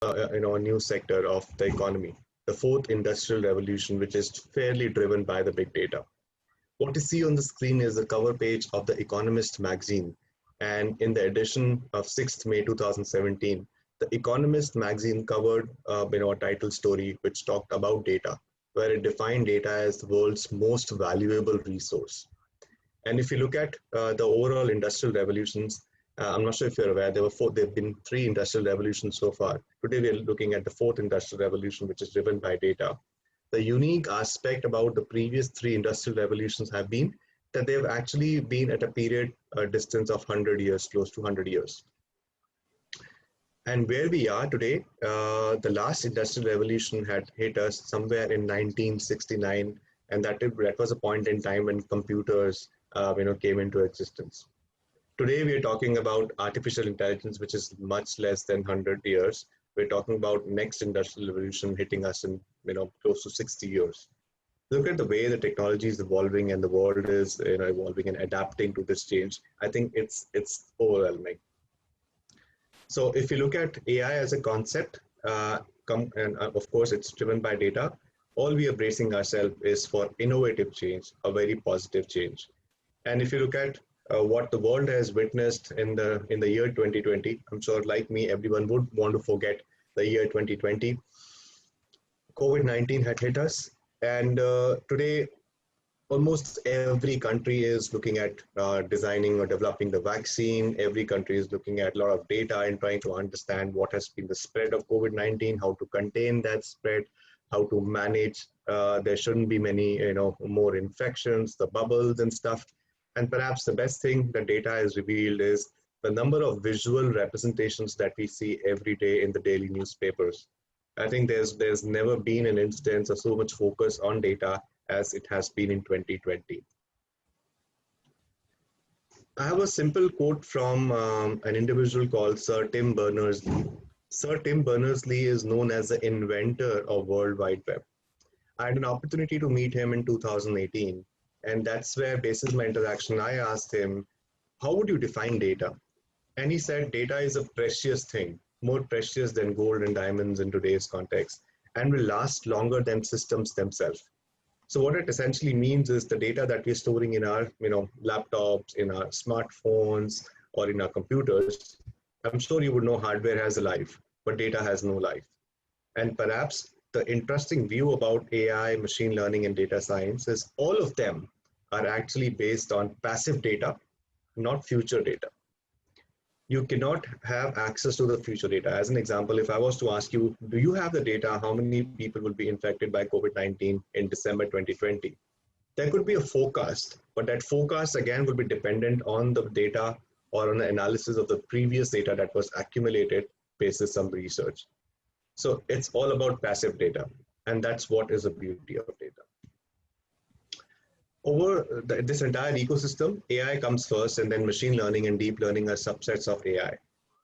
a new sector of the economy, the fourth industrial revolution, which is fairly driven by the big data. What you see on the screen is the cover page of the Economist magazine, and in the edition of 6th May 2017, the Economist magazine covered a title story which talked about data, where it defined data as the world's most valuable resource. And if you look at the overall industrial revolutions, I'm not sure if you're aware, there have been three industrial revolutions so far. Today we're looking at the fourth industrial revolution, which is driven by data. The unique aspect about the previous three industrial revolutions have been that they've actually been at a period distance of 100 years, close to 100 years. And where we are today, the last industrial revolution had hit us somewhere in 1969, and that was a point in time when computers came into existence. Today we are talking about artificial intelligence, which is much less than 100 years. We're talking about next industrial revolution hitting us in close to 60 years. Look at the way the technology is evolving and the world is evolving and adapting to this change. I think it's overwhelming. So if you look at AI as a concept, and of course it's driven by data, all we are bracing ourselves is for innovative change, a very positive change. And if you look at what the world has witnessed in the year 2020, I'm sure like me, everyone would want to forget the year 2020. COVID-19 had hit us, and today almost every country is looking at designing or developing the vaccine. Every country is looking at a lot of data and trying to understand what has been the spread of COVID-19, how to contain that spread, how to manage. There shouldn't be many, more infections, the bubbles and stuff. And perhaps the best thing that data has revealed is the number of visual representations that we see every day in the daily newspapers. I think there's never been an instance of so much focus on data as it has been in 2020. I have a simple quote from an individual called Sir Tim Berners-Lee. Sir Tim Berners-Lee is known as the inventor of World Wide Web. I had an opportunity to meet him in 2018, and that's where, basis my interaction, I asked him, how would you define data? And he said, data is a precious thing, more precious than gold and diamonds in today's context, and will last longer than systems themselves. So what it essentially means is the data that we're storing in our laptops, in our smartphones, or in our computers. I'm sure you would know hardware has a life, but data has no life. And perhaps the interesting view about AI, machine learning, and data science is all of them are actually based on passive data, not future data. You cannot have access to the future data. As an example, if I was to ask you, do you have the data, how many people will be infected by COVID-19 in December 2020? There could be a forecast, but that forecast again would be dependent on the data or on the analysis of the previous data that was accumulated based on some research. So it's all about passive data, and that's what is the beauty of data. Over this entire ecosystem, AI comes first, and then machine learning and deep learning are subsets of AI.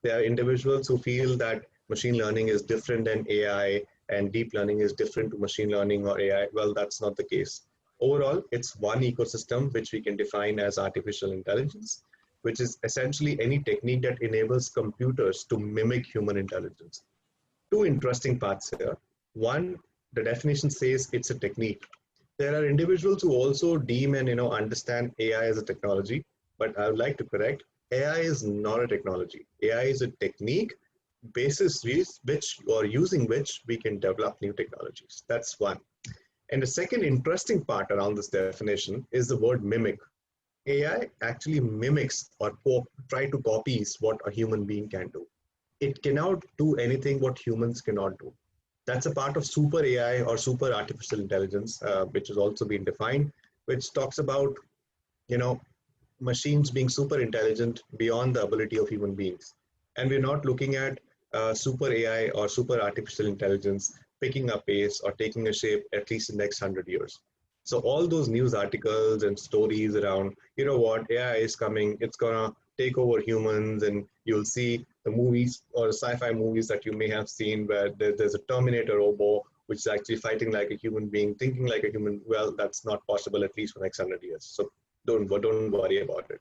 There are individuals who feel that machine learning is different than AI and deep learning is different to machine learning or AI. Well, that's not the case. Overall, it's one ecosystem which we can define as artificial intelligence, which is essentially any technique that enables computers to mimic human intelligence. Two interesting parts here. One, the definition says it's a technique. There are individuals who also deem and understand AI as a technology, but I would like to correct, AI is not a technology. AI is a technique basis which or using which we can develop new technologies. That's one. And the second interesting part around this definition is the word mimic. AI actually mimics or try to copies what a human being can do. It cannot do anything what humans cannot do. That's a part of super AI or super artificial intelligence, which has also been defined, which talks about, machines being super intelligent beyond the ability of human beings. And we're not looking at super AI or super artificial intelligence picking up pace or taking a shape at least in the next 100 years. So all those news articles and stories around, AI is coming, it's gonna take over humans, and you'll see the movies or sci-fi movies that you may have seen where there's a Terminator robot which is actually fighting like a human being, thinking like a human. Well, that's not possible at least for the next 100 years. So don't worry about it.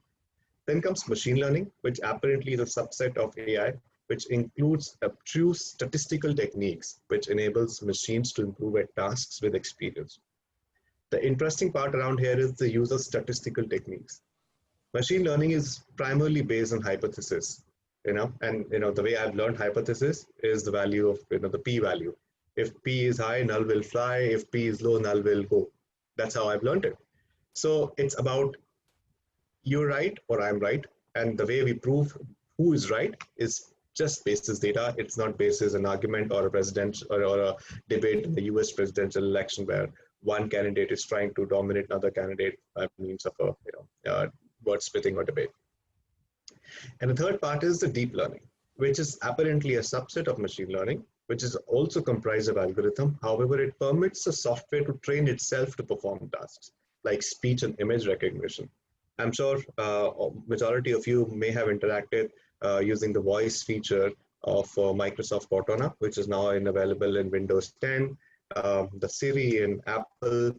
Then comes machine learning, which apparently is a subset of AI. which includes true statistical techniques, which enables machines to improve at tasks with experience. The interesting part around here is the use of statistical techniques. Machine learning is primarily based on hypothesis, and the way I've learned hypothesis is the value of the p-value. If p is high, null will fly. If p is low, null will go. That's how I've learned it. So it's about you're right or I'm right, and the way we prove who is right is just basis data. It's not basis an argument or a presidential or a debate in the US presidential election where one candidate is trying to dominate another candidate by means of a word splitting or debate. And the third part is the deep learning, which is apparently a subset of machine learning, which is also comprised of algorithm. However, it permits the software to train itself to perform tasks like speech and image recognition. I'm sure majority of you may have interacted using the voice feature of Microsoft Cortana, which is now available in Windows 10, the Siri in Apple,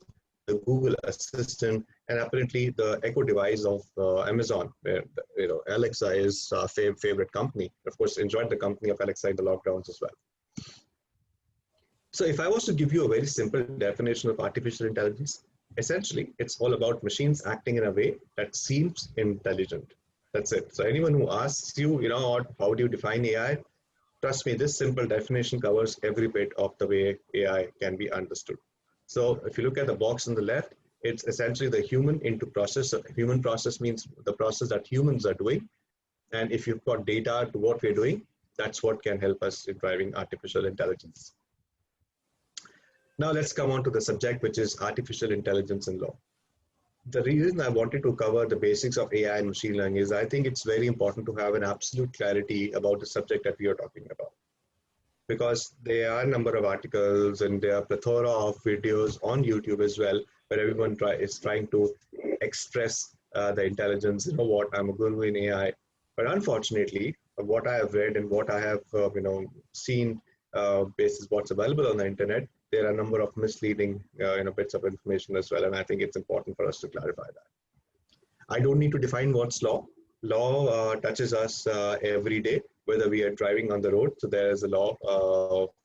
the Google Assistant, and apparently the Echo device of Amazon, where Alexa is our favorite company. Of course, enjoyed the company of Alexa in the lockdowns as well. So if I was to give you a very simple definition of artificial intelligence, essentially, it's all about machines acting in a way that seems intelligent. That's it. So anyone who asks you, how do you define AI? Trust me, this simple definition covers every bit of the way AI can be understood. So if you look at the box on the left, it's essentially the human into process. Human process means the process that humans are doing. And if you've got data to what we're doing, that's what can help us in driving artificial intelligence. Now let's come on to the subject, which is artificial intelligence in law. The reason I wanted to cover the basics of AI and machine learning is I think it's very important to have an absolute clarity about the subject that we are talking about. Because there are a number of articles and there are a plethora of videos on YouTube as well, where everyone is trying to express the intelligence, what I'm a guru in AI. But unfortunately, what I have read and what I have seen basis what's available on the internet, there are a number of misleading bits of information as well, and I think it's important for us to clarify that. I don't need to define what's law. Law touches us every day, whether we are driving on the road. So there is a law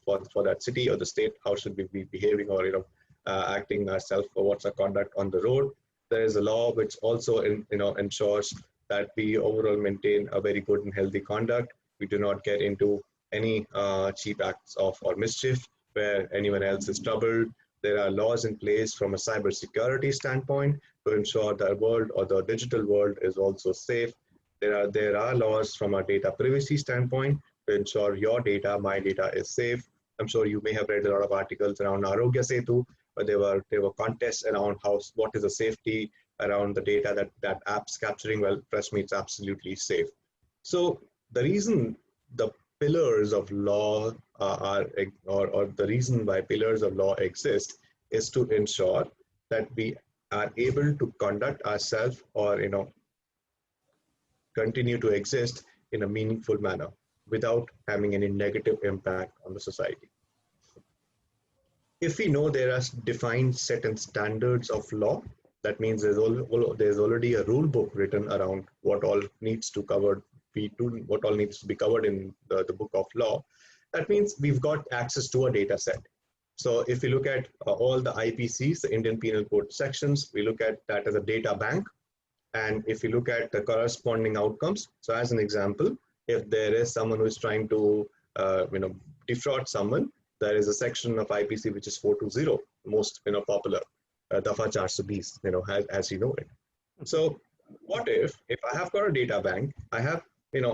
for that city or the state. How should we be behaving or acting ourselves, or what's our conduct on the road? There is a law which also ensures that we overall maintain a very good and healthy conduct. We do not get into any cheap acts or mischief where anyone else is troubled. There are laws in place from a cybersecurity standpoint to ensure the world or the digital world is also safe. There are laws from a data privacy standpoint to ensure your data, my data is safe. I'm sure you may have read a lot of articles around Arogya Setu, but there were contests around what is the safety around the data that app's capturing. Well, trust me, it's absolutely safe. So the reason the pillars of law or the reason why pillars of law exist is to ensure that we are able to conduct ourselves or continue to exist in a meaningful manner without having any negative impact on the society. If we know there are defined set and standards of law, that means there's already a rule book written around what all needs to be covered in the book of law. That means we've got access to a data set. So if we look at all the IPCs, the Indian Penal Code sections, we look at that as a data bank. And if you look at the corresponding outcomes, so as an example, if there is someone who is trying to defraud someone, there is a section of IPC which is 420, most popular, Dafa 420, as you know it. So what if I have got a data bank, I have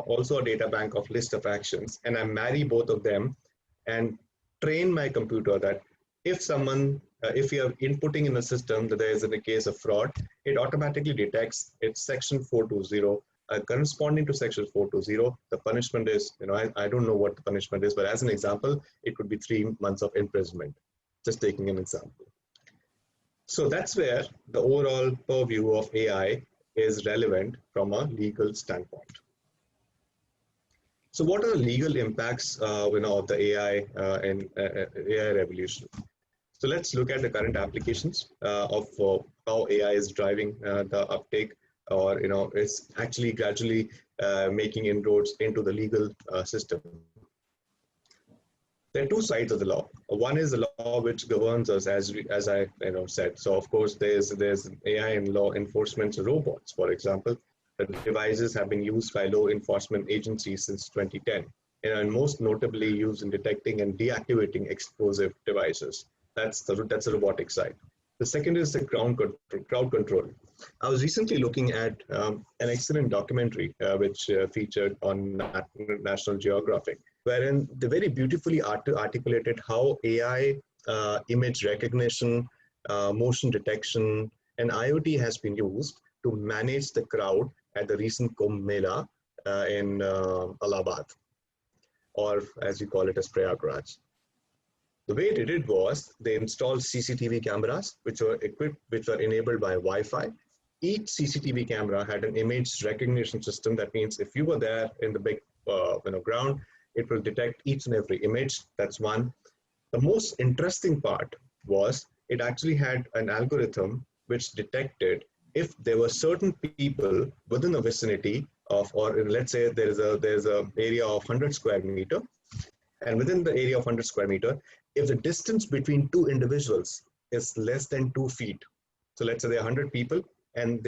also a data bank of list of actions, and I marry both of them and train my computer that if you are inputting in a system that there is a case of fraud, it automatically detects it's section 420, corresponding to section 420. The punishment is, I don't know what the punishment is, but as an example, it could be 3 months of imprisonment, just taking an example. So that's where the overall purview of AI is relevant from a legal standpoint. So what are the legal impacts of the AI and AI revolution? So let's look at the current applications of how AI is driving the uptake, or is actually gradually making inroads into the legal system. There are two sides of the law. One is the law which governs us, as I said. So of course there's AI and law enforcement robots, for example. The devices have been used by law enforcement agencies since 2010, and most notably used in detecting and deactivating explosive devices. That's the robotic side. The second is the crowd control. I was recently looking at an excellent documentary which featured on National Geographic, wherein they very beautifully articulated how AI, image recognition, motion detection, and IoT has been used to manage the crowd at the recent Kumbh Mela in Allahabad, or as you call it as Prayagraj. The way they did was they installed CCTV cameras, which were enabled by Wi-Fi. Each CCTV camera had an image recognition system. That means if you were there in the big ground, it will detect each and every image. That's one. The most interesting part was it actually had an algorithm which detected if there were certain people within a vicinity of, or let's say there's a area of 100 square meter, and within the area of 100 square meter, if the distance between two individuals is less than 2 feet, so let's say there are 100 people and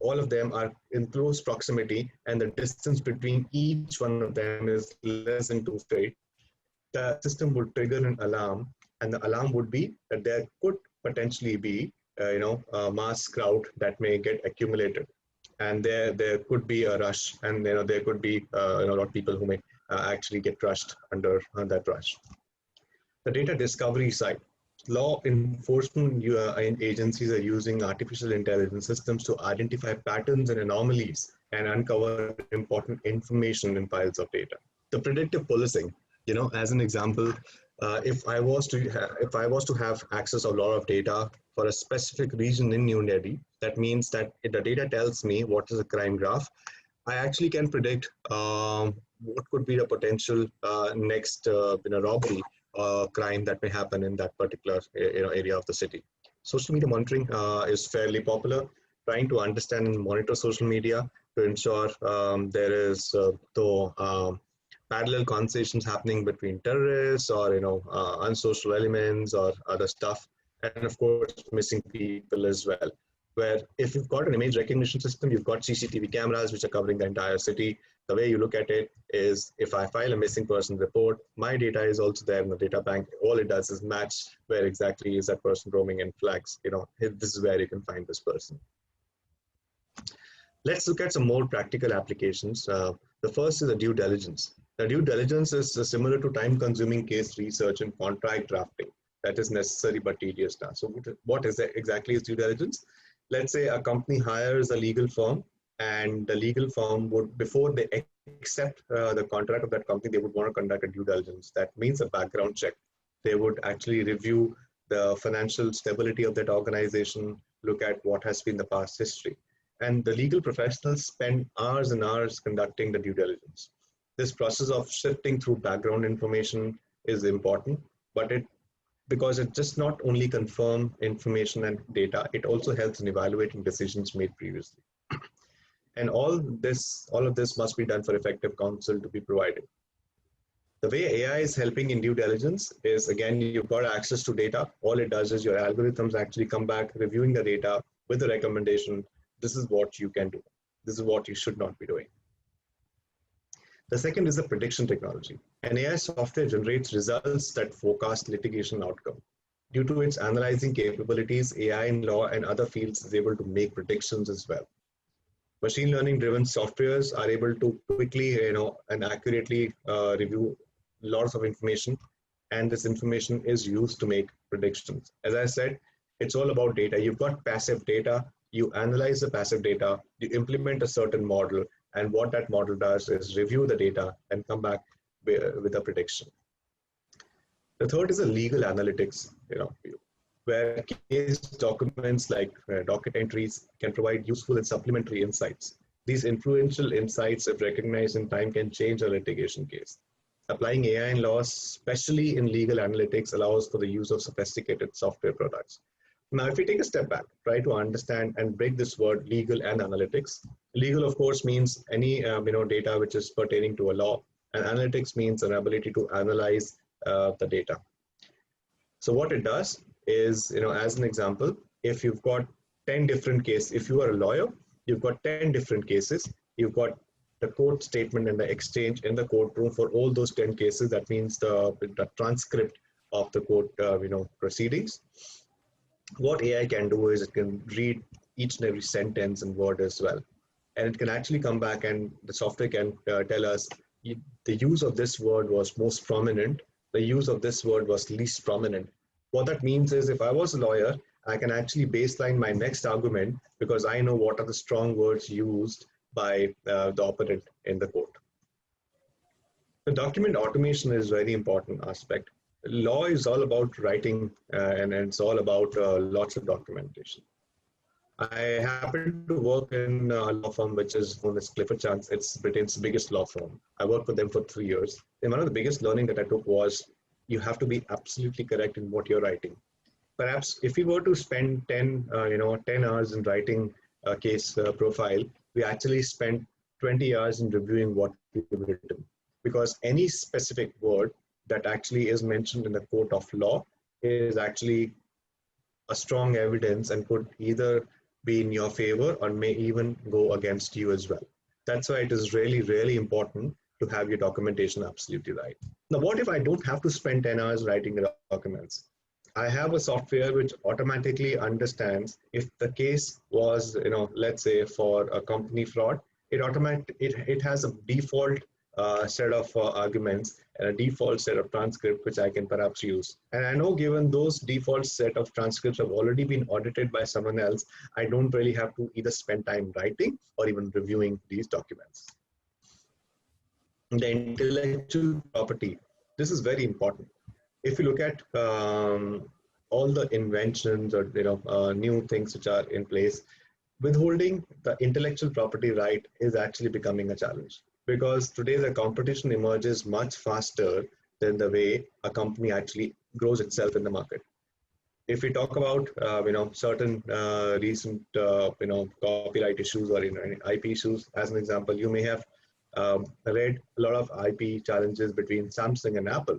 all of them are in close proximity and the distance between each one of them is less than 2 feet, the system would trigger an alarm, and the alarm would be that there could potentially be a mass crowd that may get accumulated, and there could be a rush, and there could be a lot of people who may actually get crushed under that rush. The data discovery side. Law enforcement agencies are using artificial intelligence systems to identify patterns and anomalies and uncover important information in piles of data. The predictive policing, as an example, if I was to have access to a lot of data for a specific region in New Delhi, that means that if the data tells me what is a crime graph, I actually can predict what could be the potential next robbery crime that may happen in that particular area of the city. Social media monitoring is fairly popular. Trying to understand and monitor social media to ensure there is parallel conversations happening between terrorists or unsocial elements or other stuff, and of course missing people as well. Where if you've got an image recognition system, you've got CCTV cameras which are covering the entire city. The way you look at it is, if I file a missing person report, my data is also there in the data bank. All it does is match where exactly is that person roaming and flags, this is where you can find this person. Let's look at some more practical applications. The first is the due diligence. The due diligence is similar to time-consuming case research and contract drafting. That is necessary but tedious now. So what is that exactly is due diligence? Let's say a company hires a legal firm, and the legal firm would, before they accept the contract of that company, they would want to conduct a due diligence. That means a background check. They would actually review the financial stability of that organization, look at what has been the past history. And the legal professionals spend hours and hours conducting the due diligence. This process of sifting through background information is important, but because it just not only confirm information and data, it also helps in evaluating decisions made previously. And all of this must be done for effective counsel to be provided. The way AI is helping in due diligence is, again, you've got access to data. All it does is your algorithms actually come back, reviewing the data with a recommendation. This is what you can do. This is what you should not be doing. The second is the prediction technology. An AI software generates results that forecast litigation outcome. Due to its analyzing capabilities, AI in law and other fields is able to make predictions as well. Machine learning driven softwares are able to quickly and accurately review lots of information, and this information is used to make predictions. As I said, it's all about data. You've got passive data, you analyze the passive data, you implement a certain model, and what that model does is review the data and come back with a prediction. The third is the legal analytics, where case documents like docket entries can provide useful and supplementary insights. These influential insights, if recognized in time, can change a litigation case. Applying AI in laws, especially in legal analytics, allows for the use of sophisticated software products. Now, if we take a step back, try to understand and break this word legal and analytics. Legal, of course, means any data which is pertaining to a law, and analytics means an ability to analyze the data. So what it does is, as an example, if you've got 10 different cases, if you are a lawyer, you've got 10 different cases, you've got the court statement and the exchange in the courtroom for all those 10 cases. That means the transcript of the court, proceedings. What AI can do is it can read each and every sentence and word as well. And it can actually come back and the software can tell us the use of this word was most prominent, the use of this word was least prominent. What that means is if I was a lawyer, I can actually baseline my next argument because I know what are the strong words used by the opponent in the court. The document automation is a very important aspect. Law is all about writing and it's all about lots of documentation. I happen to work in a law firm which is known as Clifford Chance. It's Britain's biggest law firm. I worked with them for 3 years. And one of the biggest learning that I took was you have to be absolutely correct in what you're writing. Perhaps if we were to spend 10 hours in writing a case profile, we actually spent 20 hours in reviewing what we've written. Because any specific word that actually is mentioned in the court of law is actually a strong evidence and could either be in your favor or may even go against you as well. That's why it is really, really important to have your documentation absolutely right. Now, what if I don't have to spend 10 hours writing the documents? I have a software which automatically understands if the case was, let's say for a company fraud, it has a default set of arguments and a default set of transcript which I can perhaps use. And I know given those default set of transcripts have already been audited by someone else, I don't really have to either spend time writing or even reviewing these documents. The intellectual property, this is very important. If you look at all the inventions or new things which are in place, withholding the intellectual property right is actually becoming a challenge. Because today the competition emerges much faster than the way a company actually grows itself in the market. If we talk about certain recent copyright issues or IP issues, as an example, you may have read a lot of IP challenges between Samsung and Apple.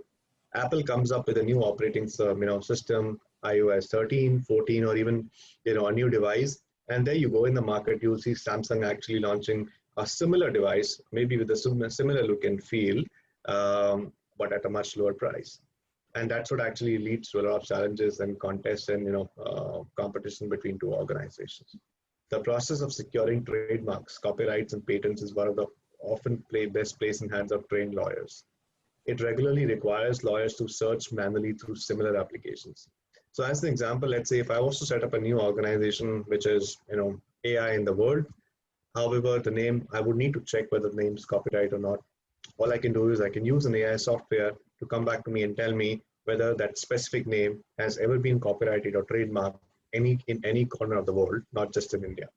Apple comes up with a new operating system, iOS 13, 14, or even a new device, and there you go in the market. You'll see Samsung actually launching a similar device, maybe with a similar look and feel, but at a much lower price. And that's what actually leads to a lot of challenges and contests and competition between two organizations. The process of securing trademarks, copyrights, and patents is one of the often best placed in hands of trained lawyers. It regularly requires lawyers to search manually through similar applications. So as an example, let's say if I was to set up a new organization, which is AI in the world, however, the name, I would need to check whether the name is copyright or not. All I can do is I can use an AI software to come back to me and tell me whether that specific name has ever been copyrighted or trademarked in any corner of the world, not just in India.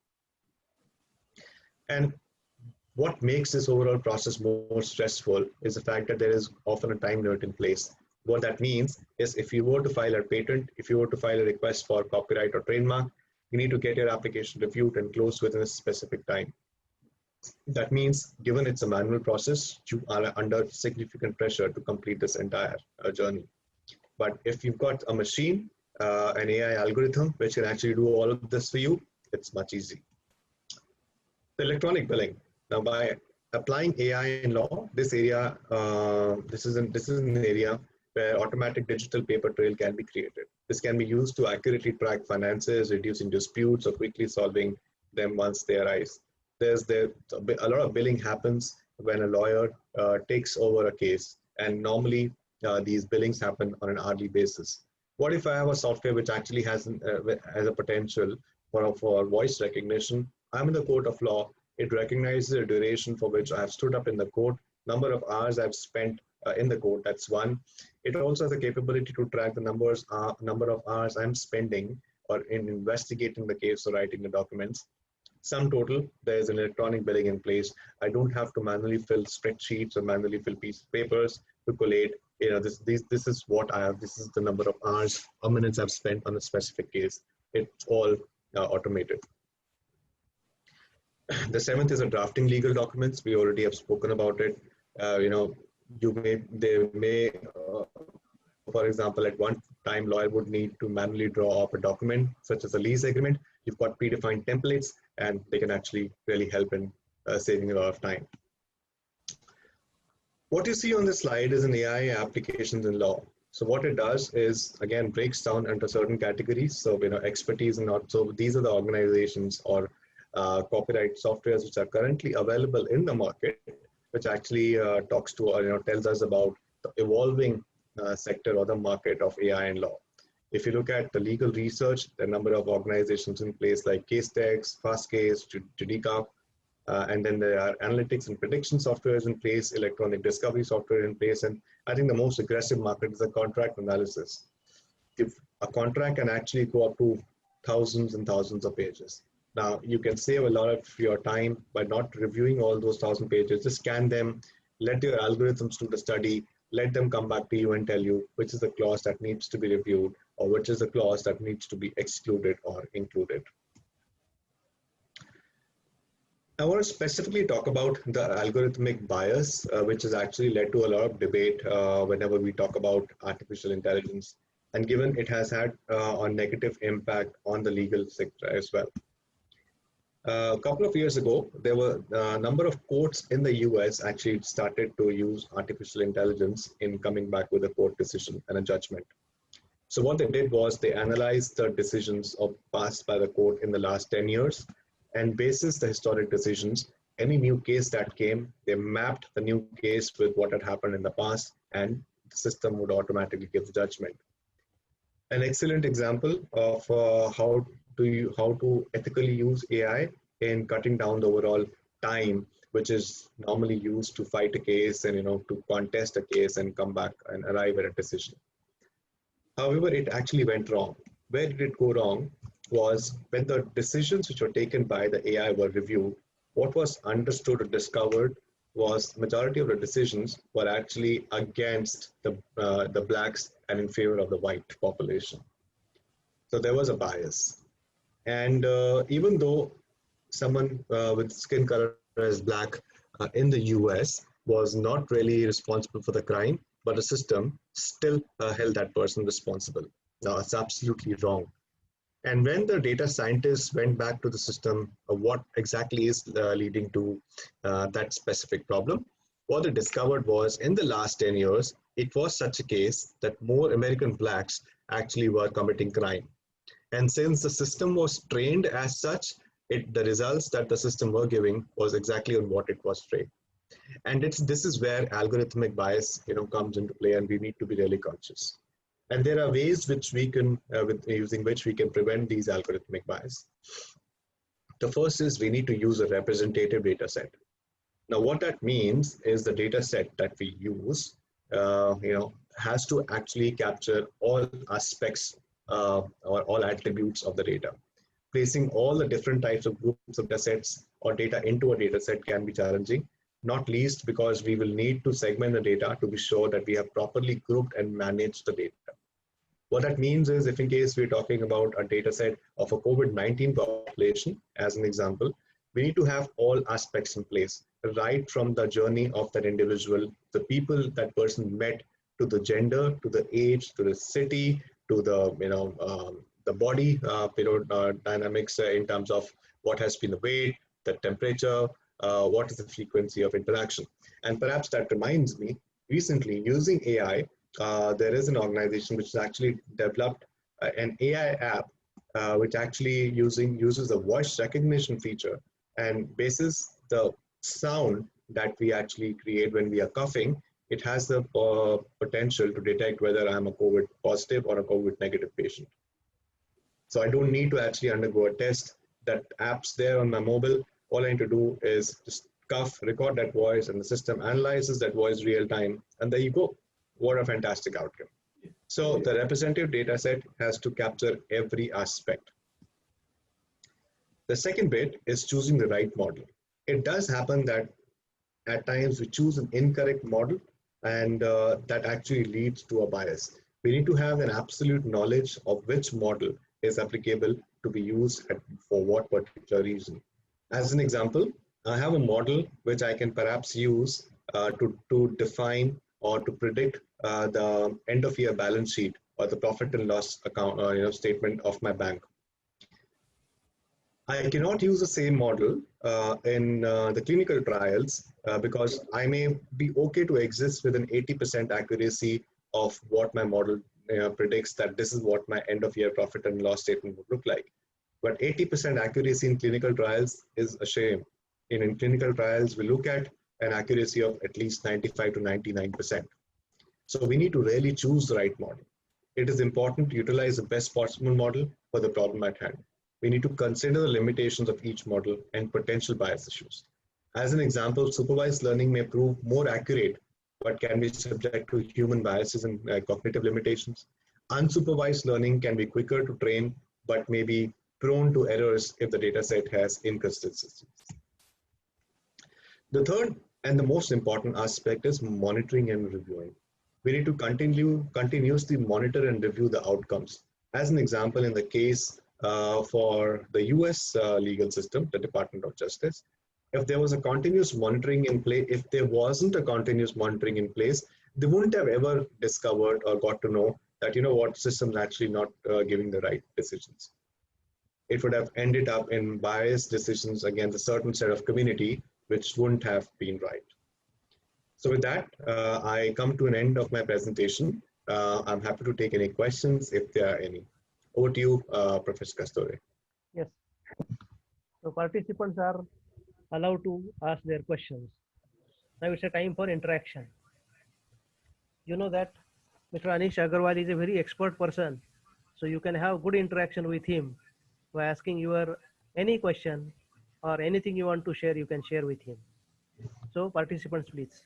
And what makes this overall process more stressful is the fact that there is often a time limit in place. What that means is if you were to file a patent, if you were to file a request for copyright or trademark, you need to get your application reviewed and closed within a specific time. That means, given it's a manual process, you are under significant pressure to complete this entire journey. But if you've got a machine, an AI algorithm, which can actually do all of this for you, it's much easier. The electronic billing. Now, by applying AI in law, this area, this is an area where automatic digital paper trail can be created. This can be used to accurately track finances, reducing disputes, or quickly solving them once they arise. A lot of billing happens when a lawyer takes over a case, and normally these billings happen on an hourly basis. What if I have a software which actually has a potential for voice recognition? I'm in the court of law. It recognizes the duration for which I have stood up in the court, number of hours I've spent in the court, that's one. It also has the capability to track the number of hours I'm spending or in investigating the case or writing the documents. Sum total, there's an electronic billing in place. I don't have to manually fill spreadsheets or manually fill pieces of papers to collate, this is what I have, this is the number of hours or minutes I've spent on a specific case. it's all automated. The seventh is a drafting legal documents. We already have spoken about it. You know, they may, for example, at one time, lawyer would need to manually draw up a document such as a lease agreement. You've got predefined templates, and they can actually really help in saving a lot of time. What you see on this slide is an AI applications in law. So what it does is, again, breaks down into certain categories. So, you know, expertise and not. So these are the organizations or copyright softwares which are currently available in the market, which actually talks to or, you know, tells us about the evolving sector or the market of AI and law. If you look at the legal research, the number of organizations in place like Casetext, Fastcase, Judica, and then there are analytics and prediction softwares in place, electronic discovery software in place, and I think the most aggressive market is the contract analysis. If a contract can actually go up to thousands and thousands of pages. Now, you can save a lot of your time by not reviewing all those 1,000 pages. Just scan them, let your algorithms do the study, let them come back to you and tell you which is the clause that needs to be reviewed or which is the clause that needs to be excluded or included. I want to specifically talk about the algorithmic bias, which has actually led to a lot of debate whenever we talk about artificial intelligence, and given it has had a negative impact on the legal sector as well. A couple of years ago, there were a number of courts in the US actually started to use artificial intelligence in coming back with a court decision and a judgment. So what they did was they analyzed the decisions passed by the court in the last 10 years, and basis the historic decisions, any new case that came, they mapped the new case with what had happened in the past, and the system would automatically give the judgment. An excellent example of how to ethically use AI in cutting down the overall time which is normally used to fight a case and, you know, to contest a case and come back and arrive at a decision. However, it actually went wrong. Where did it go wrong was when the decisions which were taken by the AI were reviewed, what was understood or discovered was majority of the decisions were actually against the blacks and in favor of the white population. So there was a bias. And even though someone with skin color as black in the US was not really responsible for the crime, but the system still held that person responsible. Now, it's absolutely wrong. And when the data scientists went back to the system of what exactly is leading to that specific problem, what they discovered was in the last 10 years, it was such a case that more American blacks actually were committing crime. And since the system was trained as such, the results that the system were giving was exactly on what it was trained. And this is where algorithmic bias, you know, comes into play, and we need to be really conscious. And there are ways which we can, using which we can prevent these algorithmic bias. The first is we need to use a representative data set. Now, what that means is the data set that we use, you know, has to actually capture all aspects or all attributes of the data. Placing all the different types of groups of data sets or data into a data set can be challenging, not least because we will need to segment the data to be sure that we have properly grouped and managed the data. What that means is if in case we're talking about a data set of a COVID-19 population, as an example, we need to have all aspects in place, right from the journey of that individual, the people that person met, to the gender, to the age, to the city, to the, you know, the body dynamics in terms of what has been the weight, the temperature, what is the frequency of interaction. And perhaps that reminds me, recently using AI, there is an organization which has actually developed an AI app which actually uses the voice recognition feature, and basis the sound that we actually create when we are coughing, it has the potential to detect whether I'm a COVID positive or a COVID negative patient. So I don't need to actually undergo a test. That app's there on my mobile. All I need to do is just cough, record that voice, and the system analyzes that voice real time. And there you go. What a fantastic outcome. So the representative data set has to capture every aspect. The second bit is choosing the right model. It does happen that at times we choose an incorrect model, and that actually leads to a bias. We need to have an absolute knowledge of which model is applicable to be used for what particular reason. As an example, I have a model which I can perhaps use to define or to predict the end of year balance sheet or the profit and loss account statement of my bank. I cannot use the same model in the clinical trials because I may be okay to exist with an 80% accuracy of what my model predicts that this is what my end of year profit and loss statement would look like. But 80% accuracy in clinical trials is a shame. In clinical trials, we look at an accuracy of at least 95 to 99%. So we need to really choose the right model. It is important to utilize the best possible model for the problem at hand. We need to consider the limitations of each model and potential bias issues. As an example, supervised learning may prove more accurate, but can be subject to human biases and cognitive limitations. Unsupervised learning can be quicker to train, but may be prone to errors if the data set has inconsistencies. The third and the most important aspect is monitoring and reviewing. We need to continuously monitor and review the outcomes. As an example, in the case for the US legal system, the Department of Justice, if there was a continuous monitoring in place, if there wasn't a continuous monitoring in place, they wouldn't have ever discovered or got to know that, what system's actually not giving the right decisions. It would have ended up in biased decisions against a certain set of community, which wouldn't have been right. So with that, I come to an end of my presentation. I'm happy to take any questions if there are any. Over to you, Professor Kasturi. Yes. So participants are allowed to ask their questions. Now it's a time for interaction. You know that Mr. Anish Agarwal is a very expert person. So you can have good interaction with him by asking your any question or anything you want to share, you can share with him. So participants, please.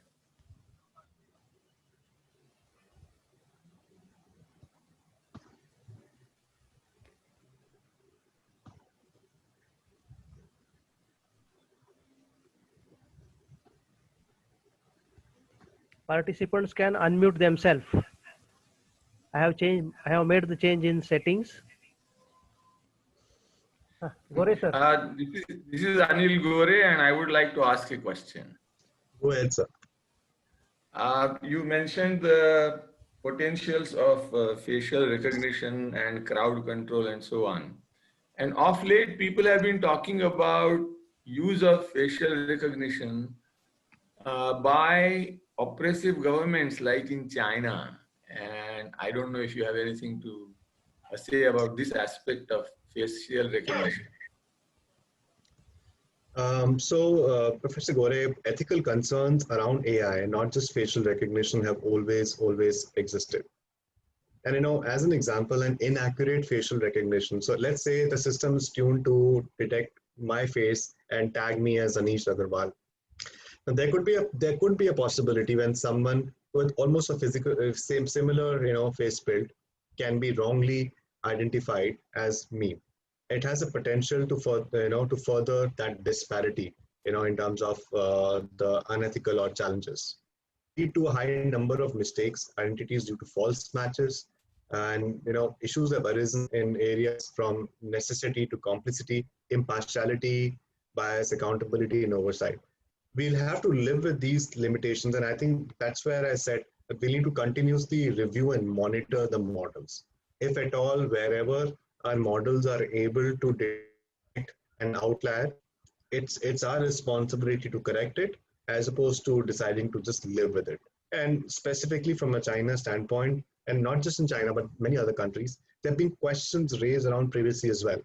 Participants can unmute themselves. I have made the change in settings. Gore sir. This is Anil Gore, and I would like to ask a question. Go ahead, sir. You mentioned the potentials of facial recognition and crowd control and so on. And of late, people have been talking about use of facial recognition by oppressive governments like in China. And I don't know if you have anything to say about this aspect of facial recognition. Professor Gore, ethical concerns around AI, not just facial recognition, have always existed. And as an example, an inaccurate facial recognition. So let's say the system is tuned to detect my face and tag me as Anish Agarwal. Now, there could be a possibility when someone with almost a similar face build can be wrongly identified as me. It has a potential to further that disparity, in terms of the unethical or challenges. Lead to a high number of mistakes, identities due to false matches, and issues have arisen in areas from necessity to complicity, impartiality, bias, accountability, and oversight. We'll have to live with these limitations, and I think that's where I said that we need to continuously review and monitor the models. If at all, wherever our models are able to detect an outlier, it's our responsibility to correct it as opposed to deciding to just live with it. And specifically from a China standpoint, and not just in China, but many other countries, there have been questions raised around privacy as well.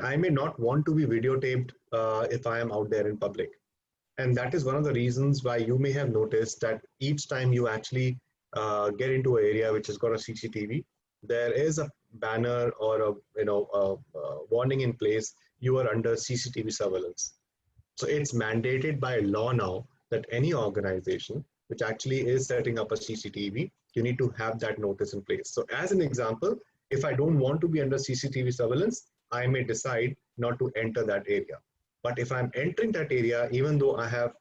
I may not want to be videotaped if I am out there in public. And that is one of the reasons why you may have noticed that each time you actually get into an area which has got a CCTV, there is a banner or a warning in place, you are under CCTV surveillance. So it's mandated by law now that any organization which actually is setting up a CCTV, you need to have that notice in place. So as an example, if I don't want to be under CCTV surveillance, I may decide not to enter that area. But if I'm entering that area, even though I have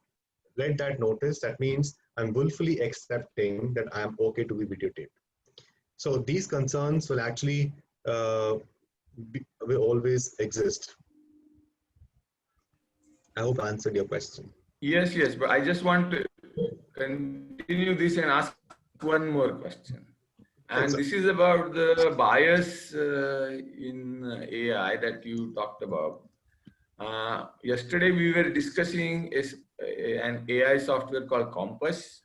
read that notice, that means I'm willfully accepting that I'm okay to be videotaped. So these concerns will actually will always exist. I hope I answered your question. Yes, yes, but I just want to continue this and ask one more question. And Yes, this is about the bias in AI that you talked about. Yesterday, we were discussing an AI software called Compass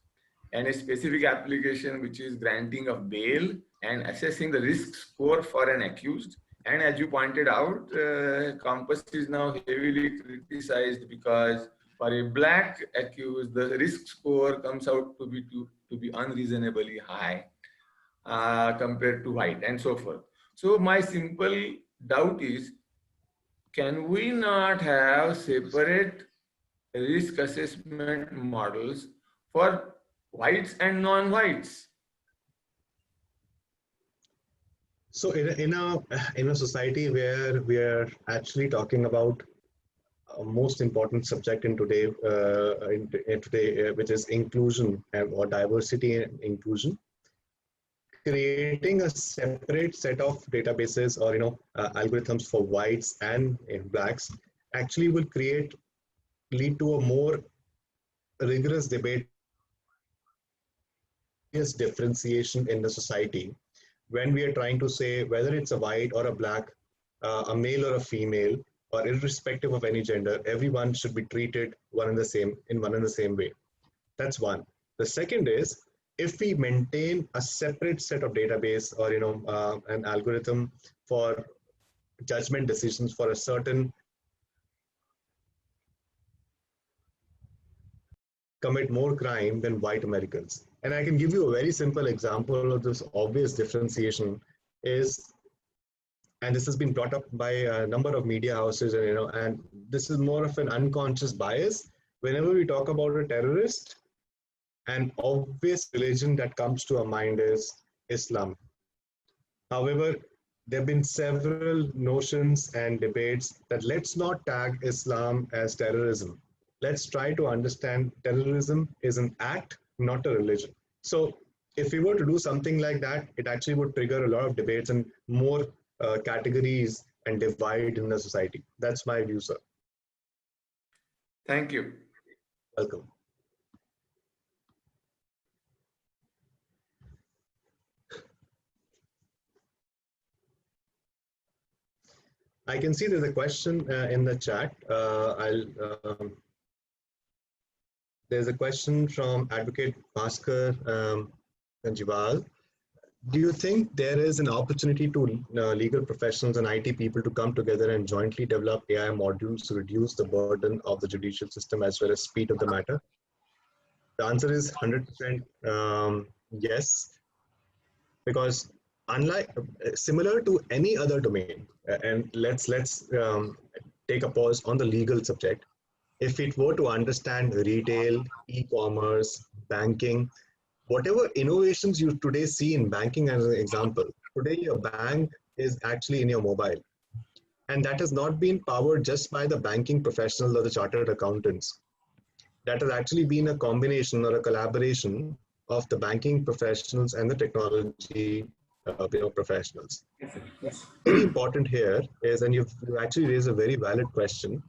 and a specific application which is granting of bail and assessing the risk score for an accused. And as you pointed out, Compass is now heavily criticized because for a black accused, the risk score comes out to be unreasonably high compared to white and so forth. So my simple doubt is, can we not have separate risk assessment models for whites and non-whites? So in a society where we are actually talking about a most important subject in today, which is inclusion or diversity and inclusion, creating a separate set of databases or algorithms for whites and blacks actually will lead to a more rigorous debate, differentiation in the society when we are trying to say whether it's a white or a black, a male or a female, or irrespective of any gender, everyone should be treated one and the same way. That's one. The second is, if we maintain a separate set of database or an algorithm for judgment decisions for a certain commit more crime than white Americans. And I can give you a very simple example of this obvious differentiation is, and this has been brought up by a number of media houses, and this is more of an unconscious bias. Whenever we talk about a terrorist, an obvious religion that comes to our mind is Islam. However, there have been several notions and debates that let's not tag Islam as terrorism. Let's try to understand terrorism is an act, not a religion. So if we were to do something like that, it actually would trigger a lot of debates and more categories and divide in the society. That's my view, sir. Thank you. Welcome. I can see there's a question in the chat. There's a question from Advocate Bhaskar Jiwal. Do you think there is an opportunity to legal professionals and IT people to come together and jointly develop AI modules to reduce the burden of the judicial system as well as speed of the matter? The answer is 100% yes, because similar to any other domain, and let's take a pause on the legal subject. If it were to understand retail, e-commerce, banking, whatever innovations you today see in banking as an example, today your bank is actually in your mobile. And that has not been powered just by the banking professionals or the chartered accountants. That has actually been a combination or a collaboration of the banking professionals and the technology professionals. Yes. Very important here is, and you've actually raised a very valid question,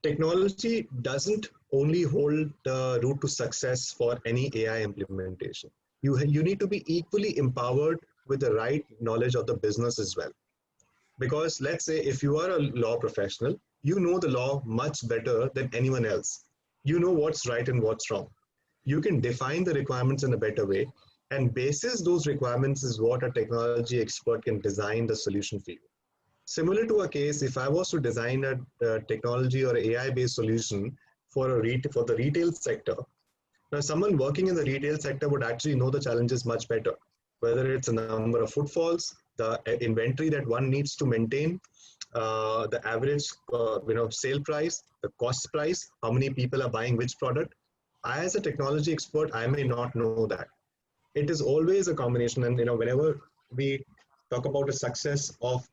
technology doesn't only hold the route to success for any AI implementation. You need to be equally empowered with the right knowledge of the business as well. Because let's say if you are a law professional, you know the law much better than anyone else. You know what's right and what's wrong. You can define the requirements in a better way, and basis those requirements is what a technology expert can design the solution for you. Similar to a case, if I was to design a technology or AI-based solution for the retail sector, now someone working in the retail sector would actually know the challenges much better, whether it's a number of footfalls, the inventory that one needs to maintain, the average sale price, the cost price, how many people are buying which product. I, as a technology expert, I may not know that. It is always a combination, and whenever we talk about the success of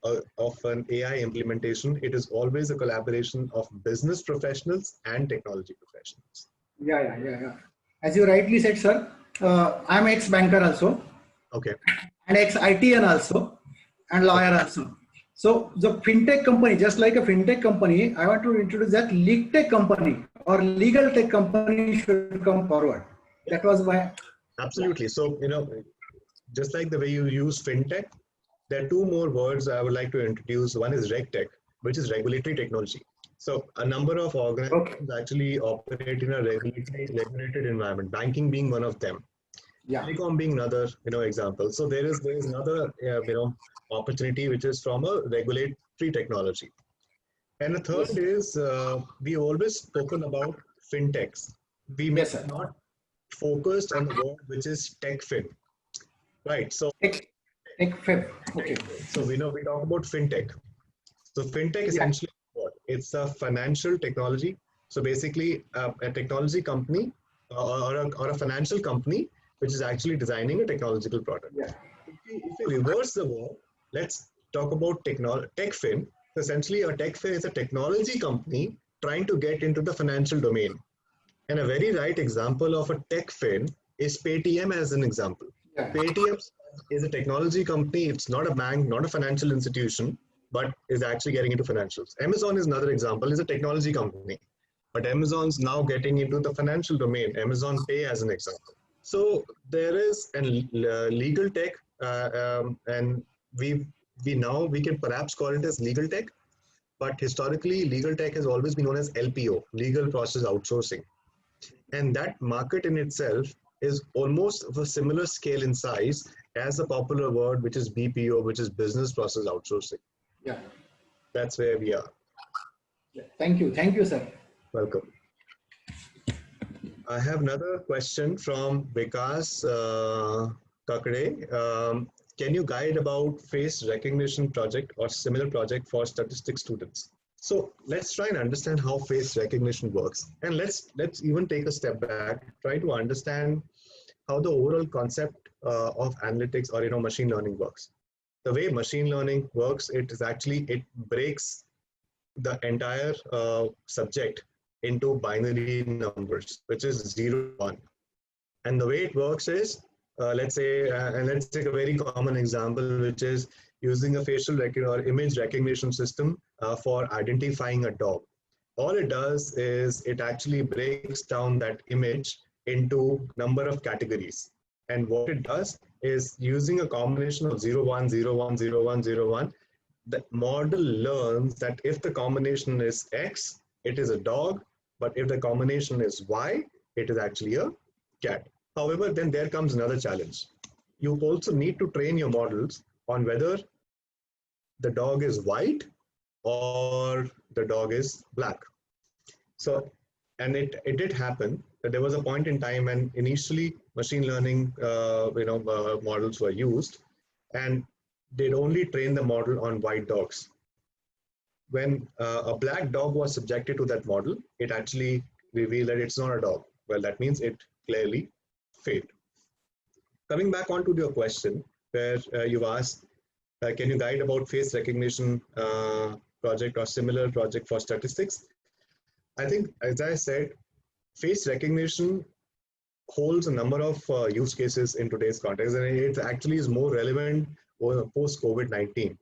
an AI implementation, it is always a collaboration of business professionals and technology professionals. Yeah. As you rightly said, sir, I'm ex-banker also. Okay. And ex-ITN also. and lawyer also. So the fintech company, just like a fintech company, I want to introduce that legal tech company or legal tech company should come forward. That was my. Absolutely. So, just like the way you use fintech, there are two more words I would like to introduce. One is regtech, which is regulatory technology. So a number of organizations actually operate in a regulated environment, banking being one of them, Yeah. telecom being another, example. So there is another, opportunity which is from a regulatory technology. And the third is we always spoken about fintechs. We may Yes, sir. not focused on the word which is techfin, right? So Okay. so we talk about fintech. So fintech Yeah. essentially what? It's a financial technology. So basically, a technology company or a financial company which is actually designing a technological product. Yeah. If we reverse the word, let's talk about techfin. So essentially, a techfin is a technology company trying to get into the financial domain. And a very right example of a techfin is Paytm as an example. Yeah. Paytm is a technology company. It's not a bank, not a financial institution, but is actually getting into financials. Amazon is another example, is a technology company. But Amazon's now getting into the financial domain. Amazon Pay as an example. So there is a legal tech, and we can perhaps call it as legal tech, but historically legal tech has always been known as LPO, legal process outsourcing, and that market in itself is almost of a similar scale in size as the popular word which is BPO, which is business process outsourcing. Yeah. That's where we are. Yeah. Thank you, sir. Welcome. I have another question from Vikas Kakade. Can you guide about face recognition project or similar project for statistics students? So let's try and understand how face recognition works. And let's even take a step back, try to understand how the overall concept of analytics or machine learning works. The way machine learning works, it breaks the entire subject into binary numbers, which is 0, 1. And the way it works is, let's say, and let's take a very common example, which is using a facial or image recognition system for identifying a dog. All it does is it actually breaks down that image into number of categories. And what it does is using a combination of 0, 1, 0, 1, 0, 1, 0, 1, the model learns that if the combination is X, it is a dog, but if the combination is Y, it is actually a cat. However, then there comes another challenge. You also need to train your models on whether the dog is white or the dog is black. So, and it did happen that there was a point in time when initially machine learning models were used, and they'd only train the model on white dogs. When a black dog was subjected to that model, it actually revealed that it's not a dog. Well, that means it clearly failed. Coming back onto your question, where you've asked, can you guide about face recognition project or similar project for statistics? I think, as I said, face recognition holds a number of use cases in today's context, and it actually is more relevant post COVID-19.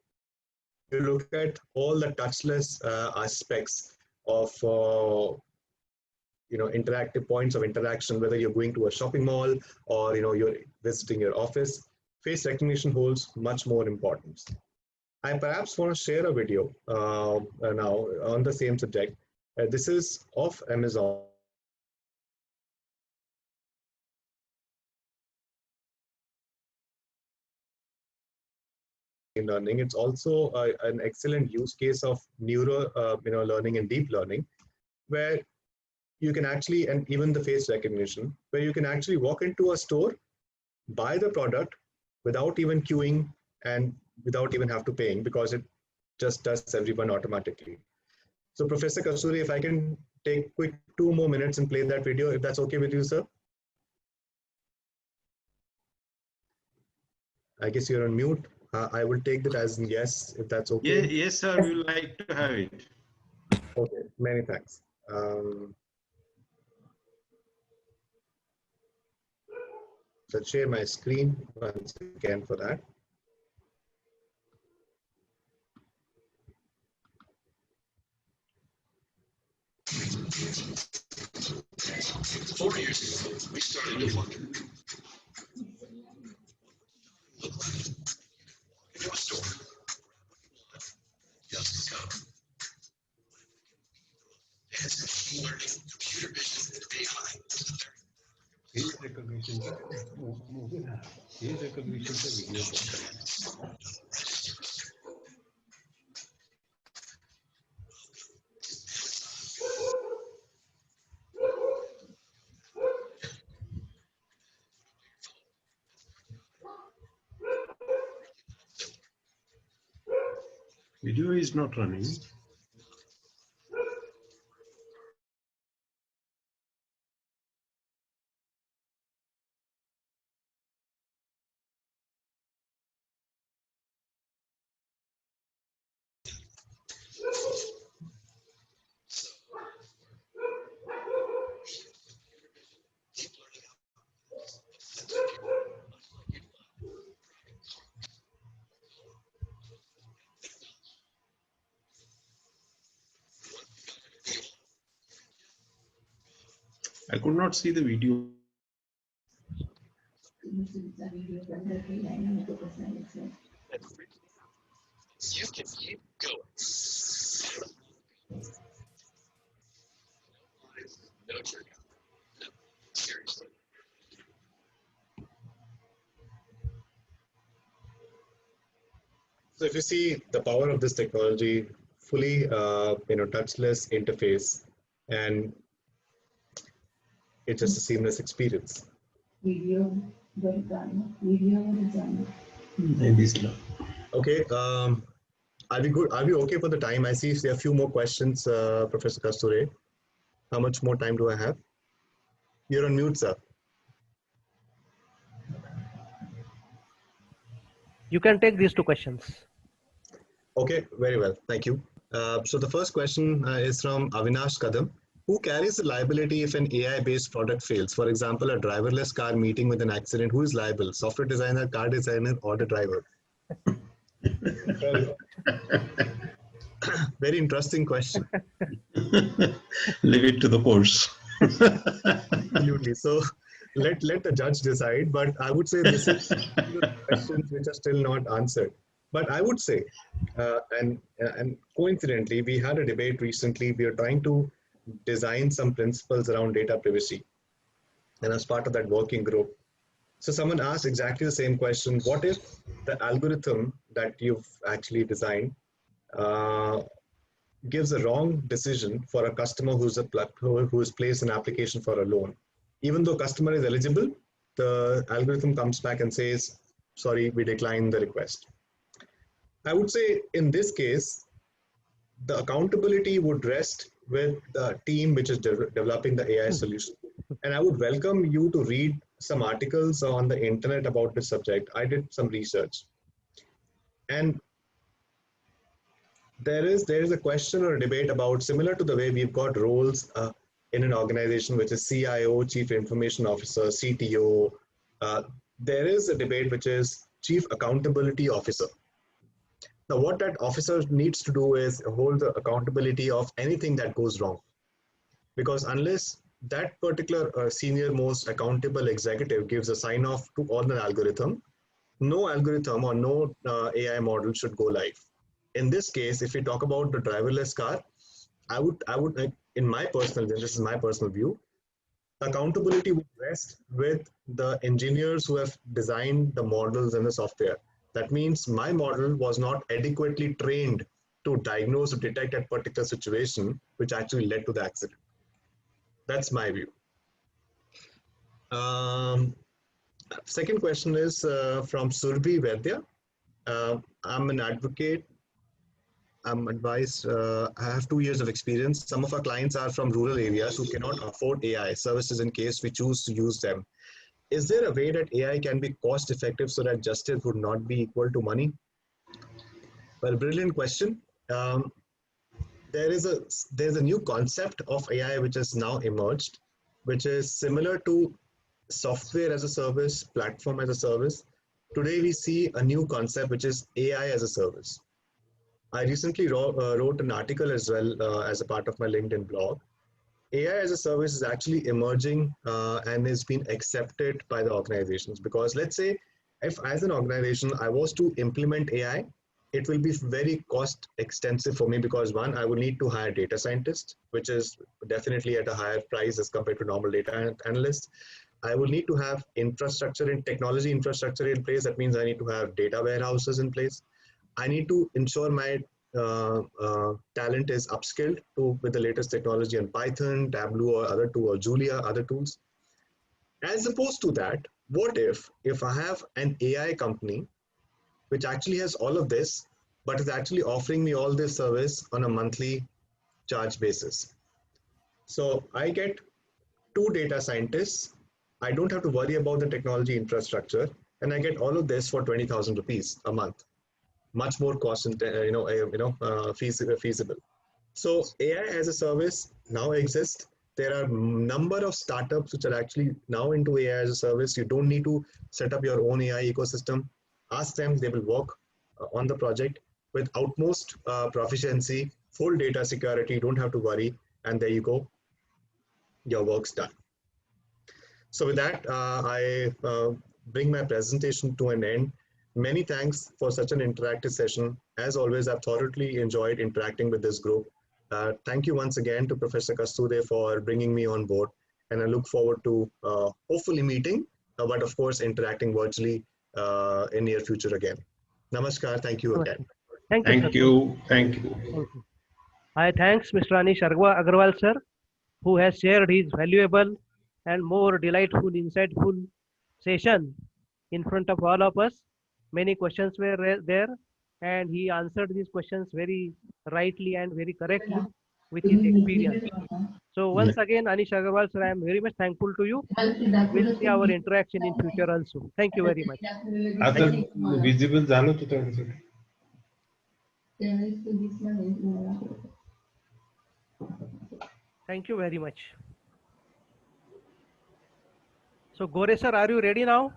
You look at all the touchless aspects of interactive points of interaction, whether you're going to a shopping mall or you're visiting your office. Face recognition holds much more importance. I perhaps want to share a video now on the same subject. This is of Amazon. Learning. It's also an excellent use case of neuro learning and deep learning, where you can actually, and even the face recognition, where you can actually walk into a store, buy the product without even queuing and without even have to paying, because it just does everyone automatically. So Professor Kasturi, if I can take quick 2 more minutes and play that video, if that's okay with you, sir. I guess you're on mute. I will take that as yes, if that's okay. Yes, sir, we would like to have it. Okay, many thanks. So share my screen once again for that. 4 years ago, we started to wonder. Into a store. Just discover. It's machine learning, computer vision, and AI. Face recognition का face recognition का video video is not running. I could not see the video. You can keep going. No trigger. No, seriously. So if you see the power of this technology, fully touchless interface, and it's just a seamless experience. Okay. Are we good? Are we okay for the time? I see there are a few more questions, Professor Kasture. How much more time do I have? You're on mute, sir. You can take these two questions. Okay, very well. Thank you. So the first question is from Avinash Kadam. Who carries the liability if an AI-based product fails? For example, a driverless car meeting with an accident. Who is liable? Software designer, car designer, or the driver? Very interesting question. Leave it to the course. Absolutely. So let the judge decide. But I would say this is questions which are still not answered. But I would say, and coincidentally, we had a debate recently. We are trying to design some principles around data privacy, and as part of that working group. So someone asked exactly the same question: what if the algorithm that you've actually designed gives a wrong decision for a customer who's placed an application for a loan? Even though customer is eligible, the algorithm comes back and says, sorry, we decline the request. I would say in this case, the accountability would rest with the team which is developing the AI solution. And I would welcome you to read some articles on the internet about this subject. I did some research. And there is a question or a debate about, similar to the way we've got roles in an organization, which is CIO, Chief Information Officer, CTO. There is a debate which is Chief Accountability Officer. Now, what that officer needs to do is hold the accountability of anything that goes wrong. Because unless that particular senior most accountable executive gives a sign off to on an algorithm, no algorithm or no AI model should go live. In this case, if we talk about the driverless car, I would, in my personal, this is my personal view, accountability would rest with the engineers who have designed the models and the software. That means my model was not adequately trained to diagnose or detect that particular situation, which actually led to the accident. That's my view. Second question is from Surbhi Vaidya. I'm an advocate. I'm advised, I have 2 years of experience. Some of our clients are from rural areas who cannot afford AI services in case we choose to use them. Is there a way that AI can be cost effective so that justice would not be equal to money? Well, brilliant question. There's a new concept of AI which has now emerged, which is similar to software as a service, platform as a service. Today we see a new concept which is AI as a service. I recently wrote an article as well as a part of my LinkedIn blog, AI as a service is actually emerging and is being accepted by the organizations. Because let's say if as an organization I was to implement AI, it will be very cost extensive for me because one, I would need to hire data scientists, which is definitely at a higher price as compared to normal data analysts. I will need to have infrastructure and technology infrastructure in place. That means I need to have data warehouses in place. I need to ensure my talent is upskilled with the latest technology on Python, Tableau, or other tool, or Julia, other tools. As opposed to that, what if I have an AI company which actually has all of this, but is actually offering me all this service on a monthly charge basis? So I get 2 data scientists. I don't have to worry about the technology infrastructure, and I get all of this for 20,000 rupees a month. Much more cost, feasible. So AI as a service now exists. There are number of startups which are actually now into AI as a service. You don't need to set up your own AI ecosystem. Ask them, they will work on the project with utmost proficiency, full data security. You don't have to worry. And there you go. Your work's done. So with that, I bring my presentation to an end. Many thanks for such an interactive session. As always, I've thoroughly enjoyed interacting with this group. Thank you once again to Professor Kasturi for bringing me on board. And I look forward to hopefully meeting, but of course, interacting virtually in near future again. Namaskar. Thank you again. Thank you. Thank you. Thank you. I thanks Mr. Anish Agarwal sir, who has shared his valuable and more delightful, insightful session in front of all of us. Many questions were there, and he answered these questions very rightly and very correctly with his experience. So once again, Anish Agarwal sir, I am very much thankful to you. We'll see our interaction in future also. Thank you very much. आता visible झालं होतं त्याच्यासाठी. Thank you very much. So Gore sir, are you ready now?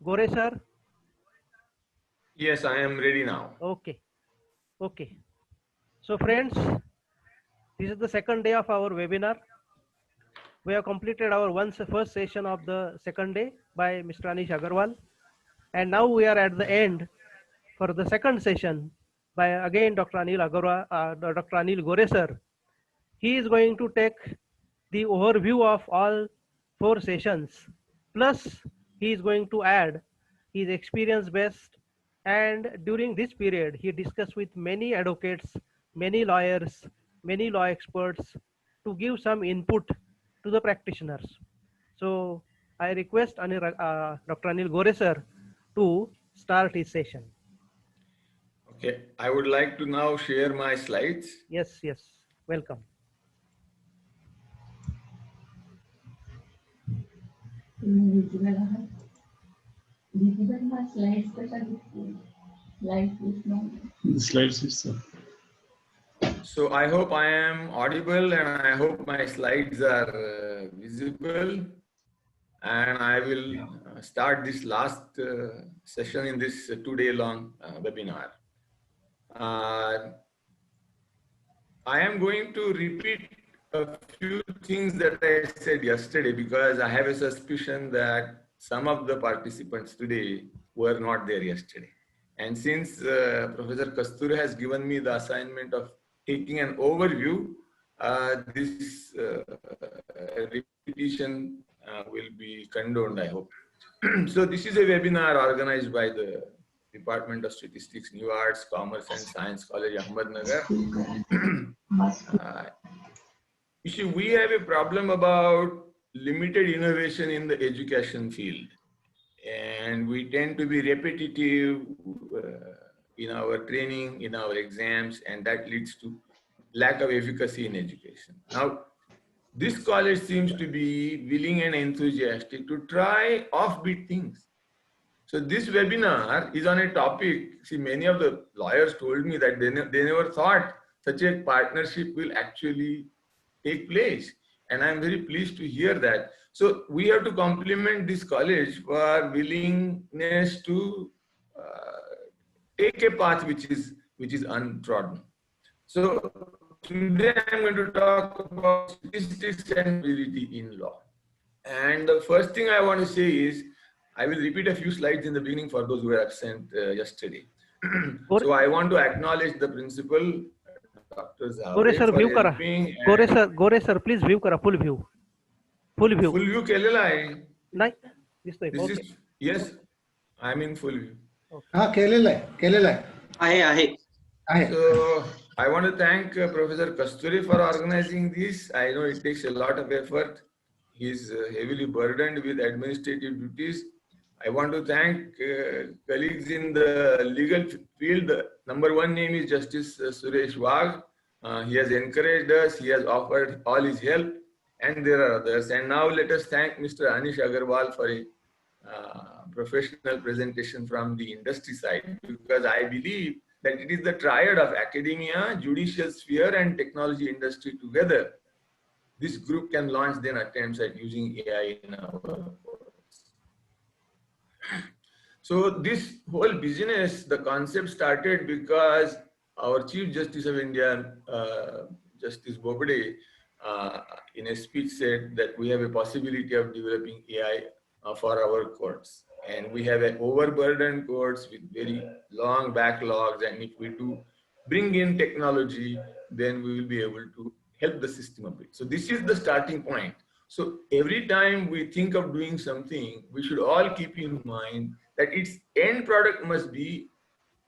Gore sir? Yes, I am ready now. Okay. Okay. So friends, this is the second day of our webinar. We have completed our first session of the second day by Mr. Anish Agarwal. And now we are at the end for the second session by again Dr. Anil Gore sir. He is going to take the overview of all 4 sessions. Plus, he is going to add his experience based, and during this period, he discussed with many advocates, many lawyers, many law experts to give some input to the practitioners. So I request Dr. Anil Gore sir to start his session. Okay, I would like to now share my slides. Yes, yes, welcome. Slides is So I hope I am audible and I hope my slides are visible. And I will start this last session in this 2-day-long webinar. I am going to repeat a few things that I said yesterday because I have a suspicion that some of the participants today were not there yesterday. And since Professor Kasturi has given me the assignment of taking an overview, this repetition will be condoned, I hope. So this is a webinar organized by the Department of Statistics, New Arts, Commerce and Science College, Ahmednagar. You see, we have a problem about limited innovation in the education field. And we tend to be repetitive in our training, in our exams, and that leads to lack of efficacy in education. Now, this college seems to be willing and enthusiastic to try offbeat things. So this webinar is on a topic, see, many of the lawyers told me that they never thought such a partnership will actually take place. And I'm very pleased to hear that. So we have to compliment this college for willingness to take a path which is untrodden. So today I'm going to talk about statistics and probability in law. And the first thing I want to say is, I will repeat a few slides in the beginning for those who were absent yesterday. So I want to acknowledge the principal, Dr. Gore Zaved, sir, for view kara. helping. Gore sir, please view kara, full view. Full view. Full view केलेला आहे. Nahi, this This okay. is, yes, I'm in full view. हा केलेला आहे. So I want to thank Professor Kasturi for organizing this. I know it takes a lot of effort. He's heavily burdened with administrative duties. I want to thank colleagues in the legal field. The number one name is Justice Suresh Wagh. He has encouraged us. He has offered all his help, and there are others. And now let us thank Mr. Anish Agarwal for a professional presentation from the industry side, because I believe that it is the triad of academia, judicial sphere, and technology industry together. This group can launch then attempts at using AI in our courts. So this whole business, the concept started because our Chief Justice of India, Justice Bobde, in a speech said that we have a possibility of developing AI for our courts. And we have an overburdened courts with very long backlogs. And if we do bring in technology, then we will be able to help the system a bit. So this is the starting point. So every time we think of doing something, we should all keep in mind that its end product must be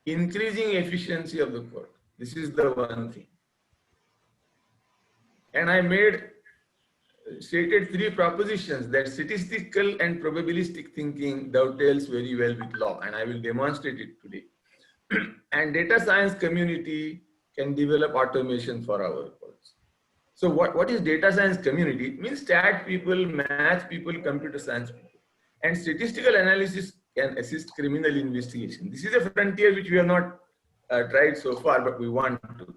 increasing efficiency of the court. This is the one thing. And I stated three propositions that statistical and probabilistic thinking dovetails very well with law, and I will demonstrate it today. And data science community can develop automation for our courts. So what is data science community? It means stat people, math people, computer science people. And statistical analysis can assist criminal investigation. This is a frontier which we have not tried so far, but we want to.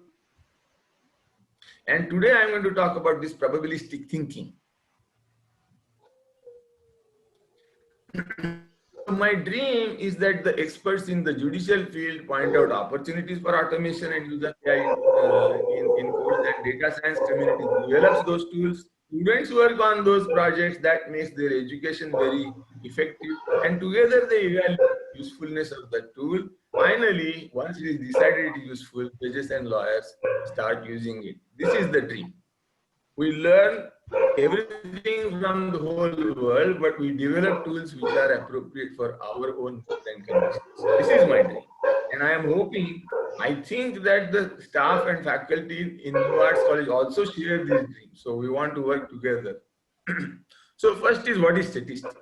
And today I'm going to talk about this probabilistic thinking. My dream is that the experts in the judicial field point out opportunities for automation and use of AI in courts, and data science community develops those tools. Students work on those projects that makes their education very effective, and together they evaluate the usefulness of the tool. Finally, once it is decided it is useful, judges and lawyers start using it. This is the dream. We learn everything from the whole world, but we develop tools which are appropriate for our own and conditions. This is my dream. And I am hoping, I think that the staff and faculty in New Arts College also share this dream. So we want to work together. So first is, what is statistics?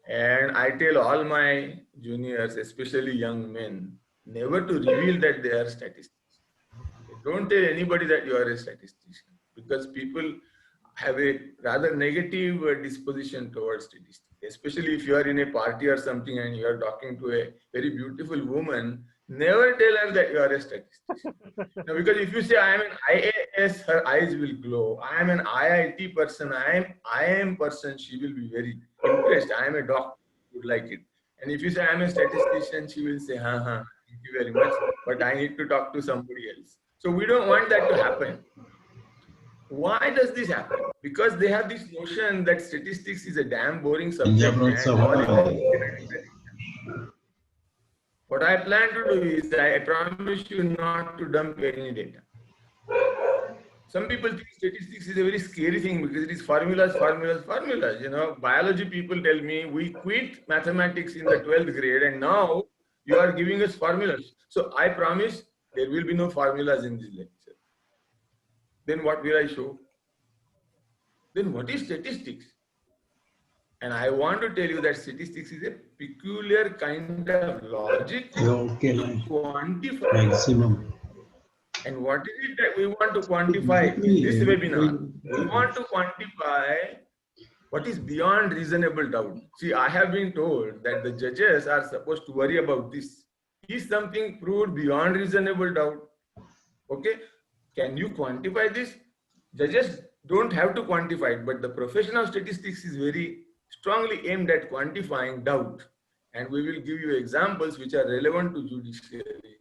And I tell all my juniors, especially young men, never to reveal that they are statisticians. Don't tell anybody that you are a statistician, because people have a rather negative disposition towards statistics, especially if you are in a party or something and you are talking to a very beautiful woman. Never tell her that you are a statistician. Now, because if you say I am an IAS, her eyes will glow. I am an IIT person, I am person, she will be very impressed. I am a doctor, would like it. And if you say I am a statistician, she will say, thank you very much, but I need to talk to somebody else. So we don't want that to happen. Why does this happen? Because they have this notion that statistics is a damn boring subject. What I plan to do is, I promise you not to dump any data. Some people think statistics is a very scary thing because it is formulas. You know, biology people tell me we quit mathematics in the 12th grade and now you are giving us formulas. So I promise there will be no formulas in this lecture. Then what will I show? Then what is statistics? And I want to tell you that statistics is a peculiar kind of logic to quantify. Maximum. And what is it that we want to quantify in this webinar? We want to quantify what is beyond reasonable doubt. See, I have been told that the judges are supposed to worry about this. Is something proved beyond reasonable doubt? Okay, can you quantify this? Judges don't have to quantify it, but the profession of statistics is very strongly aimed at quantifying doubt. And we will give you examples which are relevant to judiciary.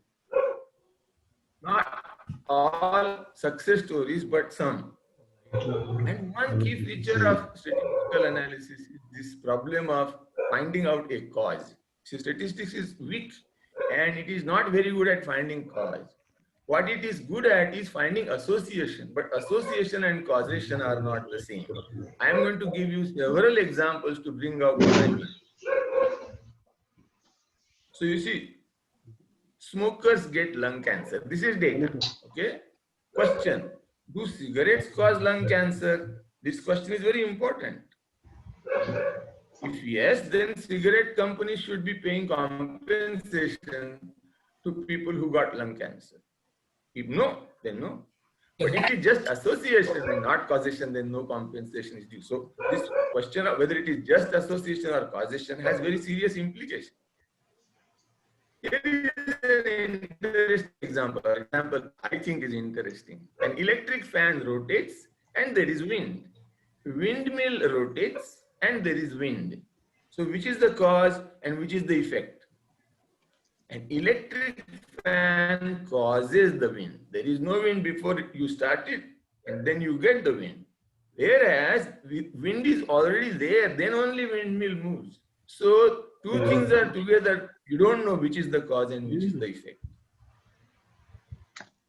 Not all success stories, but some. And one key feature of statistical analysis is this problem of finding out a cause. So statistics is weak and it is not very good at finding cause. What it is good at is finding association, but association and causation are not the same. I am going to give you several examples to bring out what I mean. So you see, smokers get lung cancer. This is data, okay? Question, do cigarettes cause lung cancer? This question is very important. If yes, then cigarette companies should be paying compensation to people who got lung cancer. If no, then no. But if it is just association and not causation, then no compensation is due. So this question of whether it is just association or causation has very serious implications. Here is an interesting example. I think is interesting. An electric fan rotates and there is wind. Windmill rotates and there is wind. So which is the cause and which is the effect? An electric fan causes the wind. There is no wind before you start it and then you get the wind. Whereas wind is already there, then only windmill moves. So two things are together. You don't know which is the cause and which is the effect.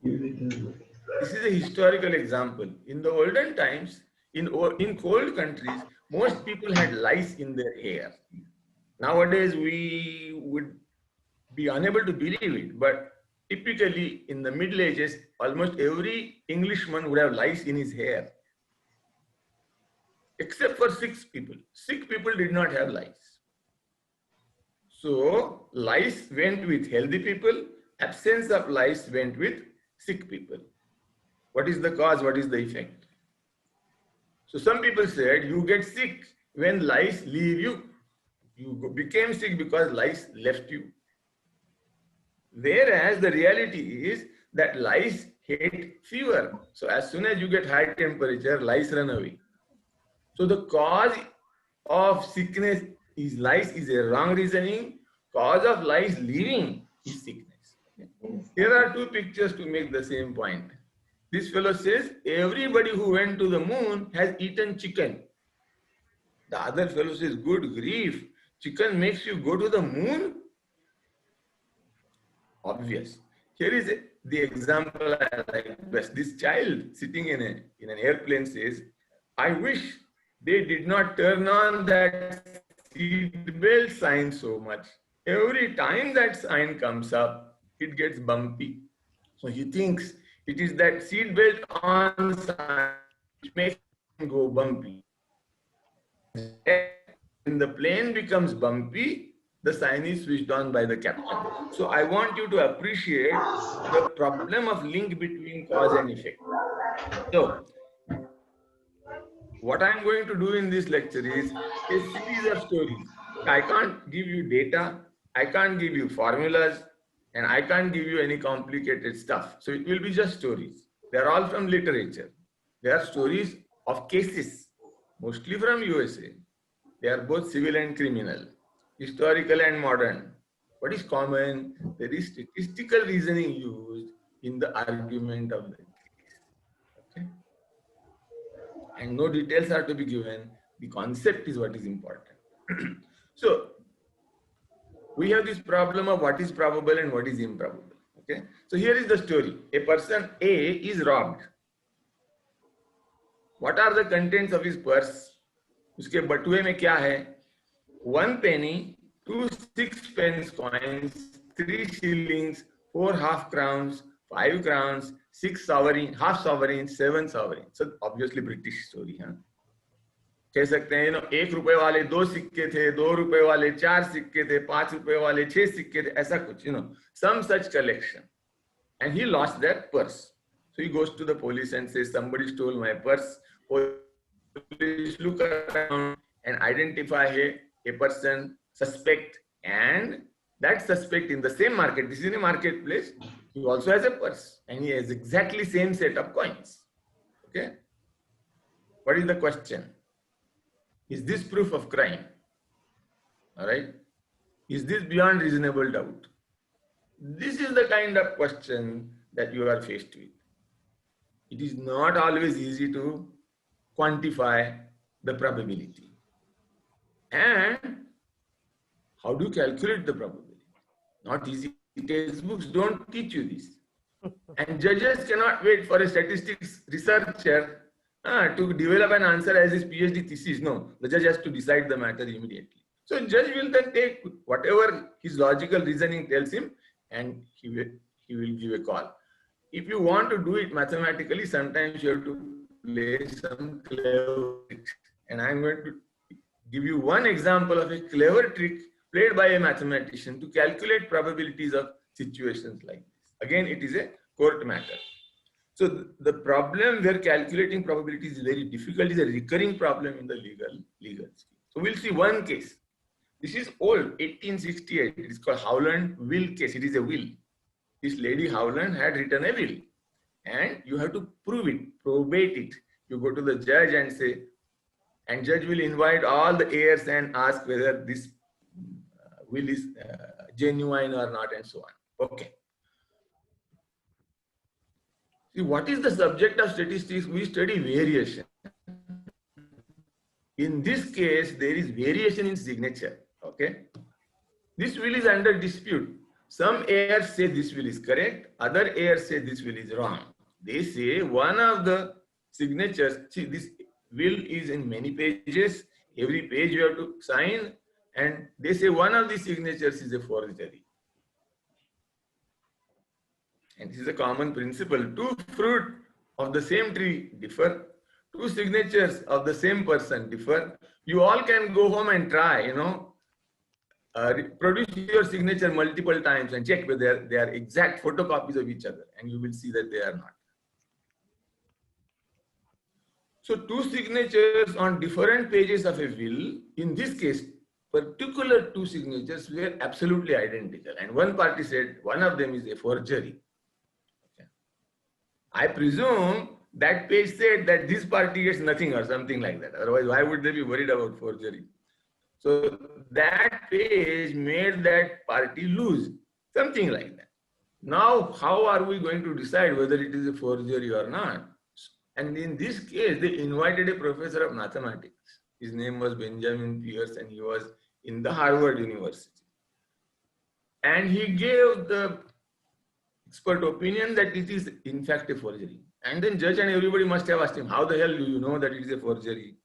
This is a historical example. In the olden times, in cold countries, most people had lice in their hair. Nowadays, we would be unable to believe it, but typically in the Middle Ages, almost every Englishman would have lice in his hair, except for sick people. Sick people did not have lice. So lice went with healthy people, absence of lice went with sick people. What is the cause? What is the effect? So some people said you get sick when lice leave you. You became sick because lice left you. Whereas the reality is that lice hate fever. So as soon as you get high temperature, lice run away. So the cause of sickness is lice is a wrong reasoning. Cause of lice leaving is sickness. Here are two pictures to make the same point. This fellow says everybody who went to the moon has eaten chicken. The other fellow says, good grief, chicken makes you go to the moon? Obvious. Here is the example I like best. This child sitting in an airplane says, I wish they did not turn on that seatbelt sign so much. Every time that sign comes up, it gets bumpy. So he thinks it is that seatbelt on sign which makes him go bumpy. When the plane becomes bumpy, the sign is switched on by the captain. So I want you to appreciate the problem of link between cause and effect. So what I'm going to do in this lecture is a series of stories. I can't give you data, I can't give you formulas, and I can't give you any complicated stuff. So it will be just stories. They're all from literature. They are stories of cases, mostly from USA. They are both civil and criminal, historical and modern. What is common? There is statistical reasoning used in the argument of the case. Okay? And no details are to be given. The concept is what is important. So we have this problem of what is probable and what is improbable. Okay. So here is the story. A person A is robbed. What are the contents of his purse? उसके बटुए में क्या है? 1 penny, 2 6-pence coins, 3 shillings, 4 half crowns, 5 crowns, 6 sovereign, half sovereign, 7 sovereign. So obviously British story, huh? कह सकते हैं 1 रुपए वाले 2 सिक्के थे, 2 रुपए वाले 4 सिक्के थे, 5 रुपए वाले 6 सिक्के थे, ऐसा कुछ, some such collection. And he lost that purse. So he goes to the police and says, somebody stole my purse. Police look around and identify a person, suspect, and that suspect in the same market, this is in a marketplace, he also has a purse and he has exactly same set of coins. Okay. What is the question? Is this proof of crime? All right. Is this beyond reasonable doubt? This is the kind of question that you are faced with. it is not always easy to quantify the probability. And how do you calculate the probability? Not easy. Textbooks don't teach you this. And judges cannot wait for a statistics researcher to develop an answer as his PhD thesis. No, the judge has to decide the matter immediately. So judge will then take whatever his logical reasoning tells him, and he will give a call. If you want to do it mathematically, sometimes you have to play some clever tricks. And I'm going to give you one example of a clever trick played by a mathematician to calculate probabilities of situations like this. Again, it is a court matter. So the problem where calculating probabilities is very difficult is a recurring problem in the legal scheme. So we'll see one case. This is old, 1868. It is called Howland will case. It is a will. This lady Howland had written a will, and you have to prove it, probate it. You go to the judge and say, and judge will invite all the heirs and ask whether this will is genuine or not, and so on. Okay. See, what is the subject of statistics? We study variation. In this case, there is variation in signature. Okay. This will is under dispute. Some heirs say this will is correct. Other heirs say this will is wrong. They say one of the signatures, see, this will is in many pages. Every page you have to sign. And they say one of the signatures is a forgery. And this is a common principle. Two fruit of the same tree differ. Two signatures of the same person differ. You all can go home and try, produce your signature multiple times and check whether they are exact photocopies of each other, and you will see that they are not. So two signatures on different pages of a will, in this case, particular two signatures were absolutely identical, and one party said one of them is a forgery. Okay. I presume that page said that this party gets nothing or something like that. Otherwise, why would they be worried about forgery? So that page made that party lose, something like that. Now, how are we going to decide whether it is a forgery or not? And in this case, they invited a professor of mathematics. His name was Benjamin Pierce, and he was in the Harvard University. And he gave the expert opinion that it is in fact a forgery. And then judge and everybody must have asked him, how the hell do you know that it is a forgery?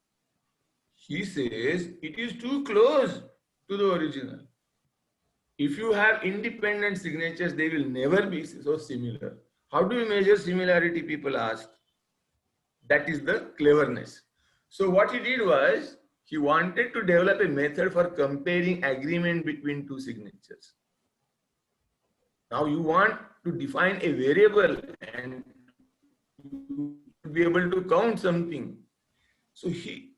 He says it is too close to the original. If you have independent signatures, they will never be so similar. How do you measure similarity, people ask? That is the cleverness. So what he did was, he wanted to develop a method for comparing agreement between two signatures. Now you want to define a variable and be able to count something. So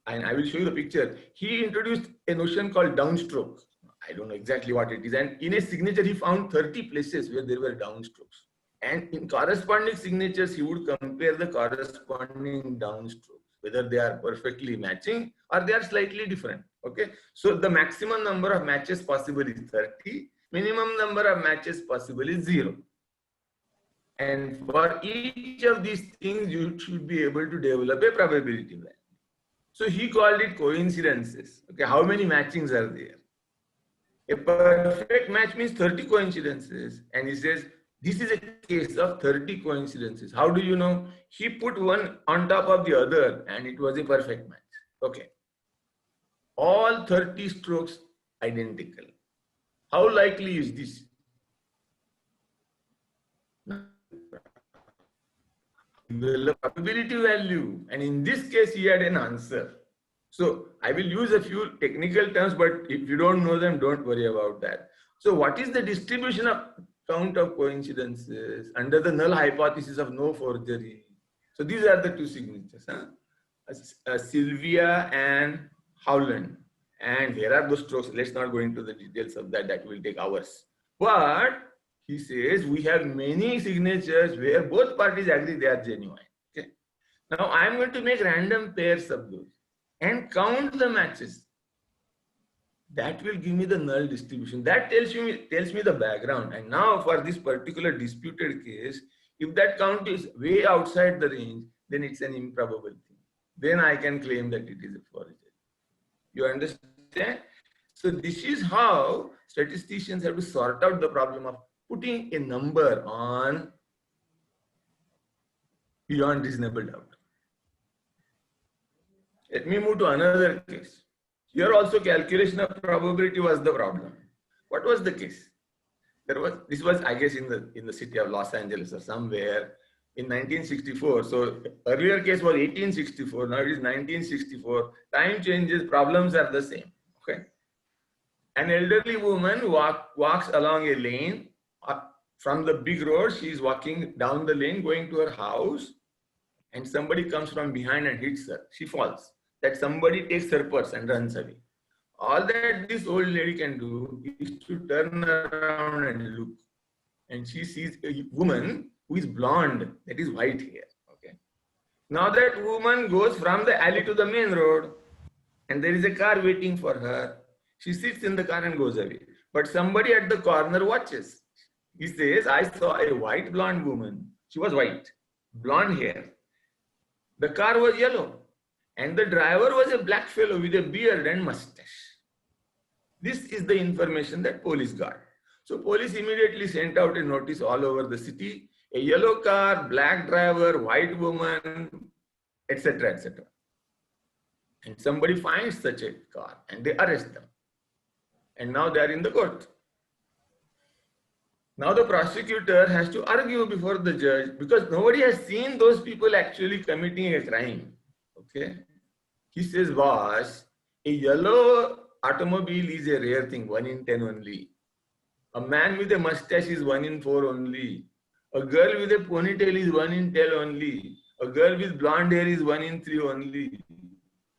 and I will show you the picture. He introduced a notion called downstroke. I don't know exactly what it is. And in a signature, he found 30 places where there were downstrokes. And in corresponding signatures, he would compare the corresponding downstrokes, whether they are perfectly matching or they are slightly different. Okay. So the maximum number of matches possible is 30. Minimum number of matches possible is 0. And for each of these things, you should be able to develop a probability value. So he called it coincidences. Okay, how many matchings are there? A perfect match means 30 coincidences. And he says, this is a case of 30 coincidences. How do you know? He put one on top of the other and it was a perfect match. Okay. All 30 strokes identical. How likely is this? The probability value, and in this case he had an answer. So I will use a few technical terms, but if you don't know them, don't worry about that. So what is the distribution of count of coincidences under the null hypothesis of no forgery? So these are the two signatures, Sylvia and Howland. And here are those strokes. Let's not go into the details of that. That will take hours. But he says we have many signatures where both parties agree they are genuine. Okay. Now I am going to make random pairs of those and count the matches. That will give me the null distribution. That tells me the background. And now for this particular disputed case, If that count is way outside the range, then it's an improbable thing. Then I can claim that it is a forgery. You understand? So this is how statisticians have to sort out the problem of putting a number on beyond reasonable doubt. Let me move to another case. Here also calculation of probability was the problem. What was the case? This was, I guess, in the city of Los Angeles or somewhere in 1964. So earlier case was 1864. Now it is 1964. Time changes, problems are the same. Okay. An elderly woman walks along a lane from the big road. She is walking down the lane going to her house, and somebody comes from behind and hits her. She falls. That somebody takes her purse and runs away. All that this old lady can do is to turn around and look. And she sees a woman who is blonde, that is white hair. Okay. Now that woman goes from the alley to the main road, and there is a car waiting for her. She sits in the car and goes away. But somebody at the corner watches. He says, I saw a white blonde woman. She was white, blonde hair. The car was yellow. And the driver was a black fellow with a beard and mustache. This is the information that police got. So police immediately sent out a notice all over the city. A yellow car, black driver, white woman, etc., etc. And somebody finds such a car and they arrest them. And now they are in the court. Now the prosecutor has to argue before the judge because nobody has seen those people actually committing a crime. Okay. He says, boss, a yellow automobile is a rare thing, 1 in 10 only. A man with a mustache is 1 in 4 only. A girl with a ponytail is 1 in 10 only. A girl with blonde hair is 1 in 3 only.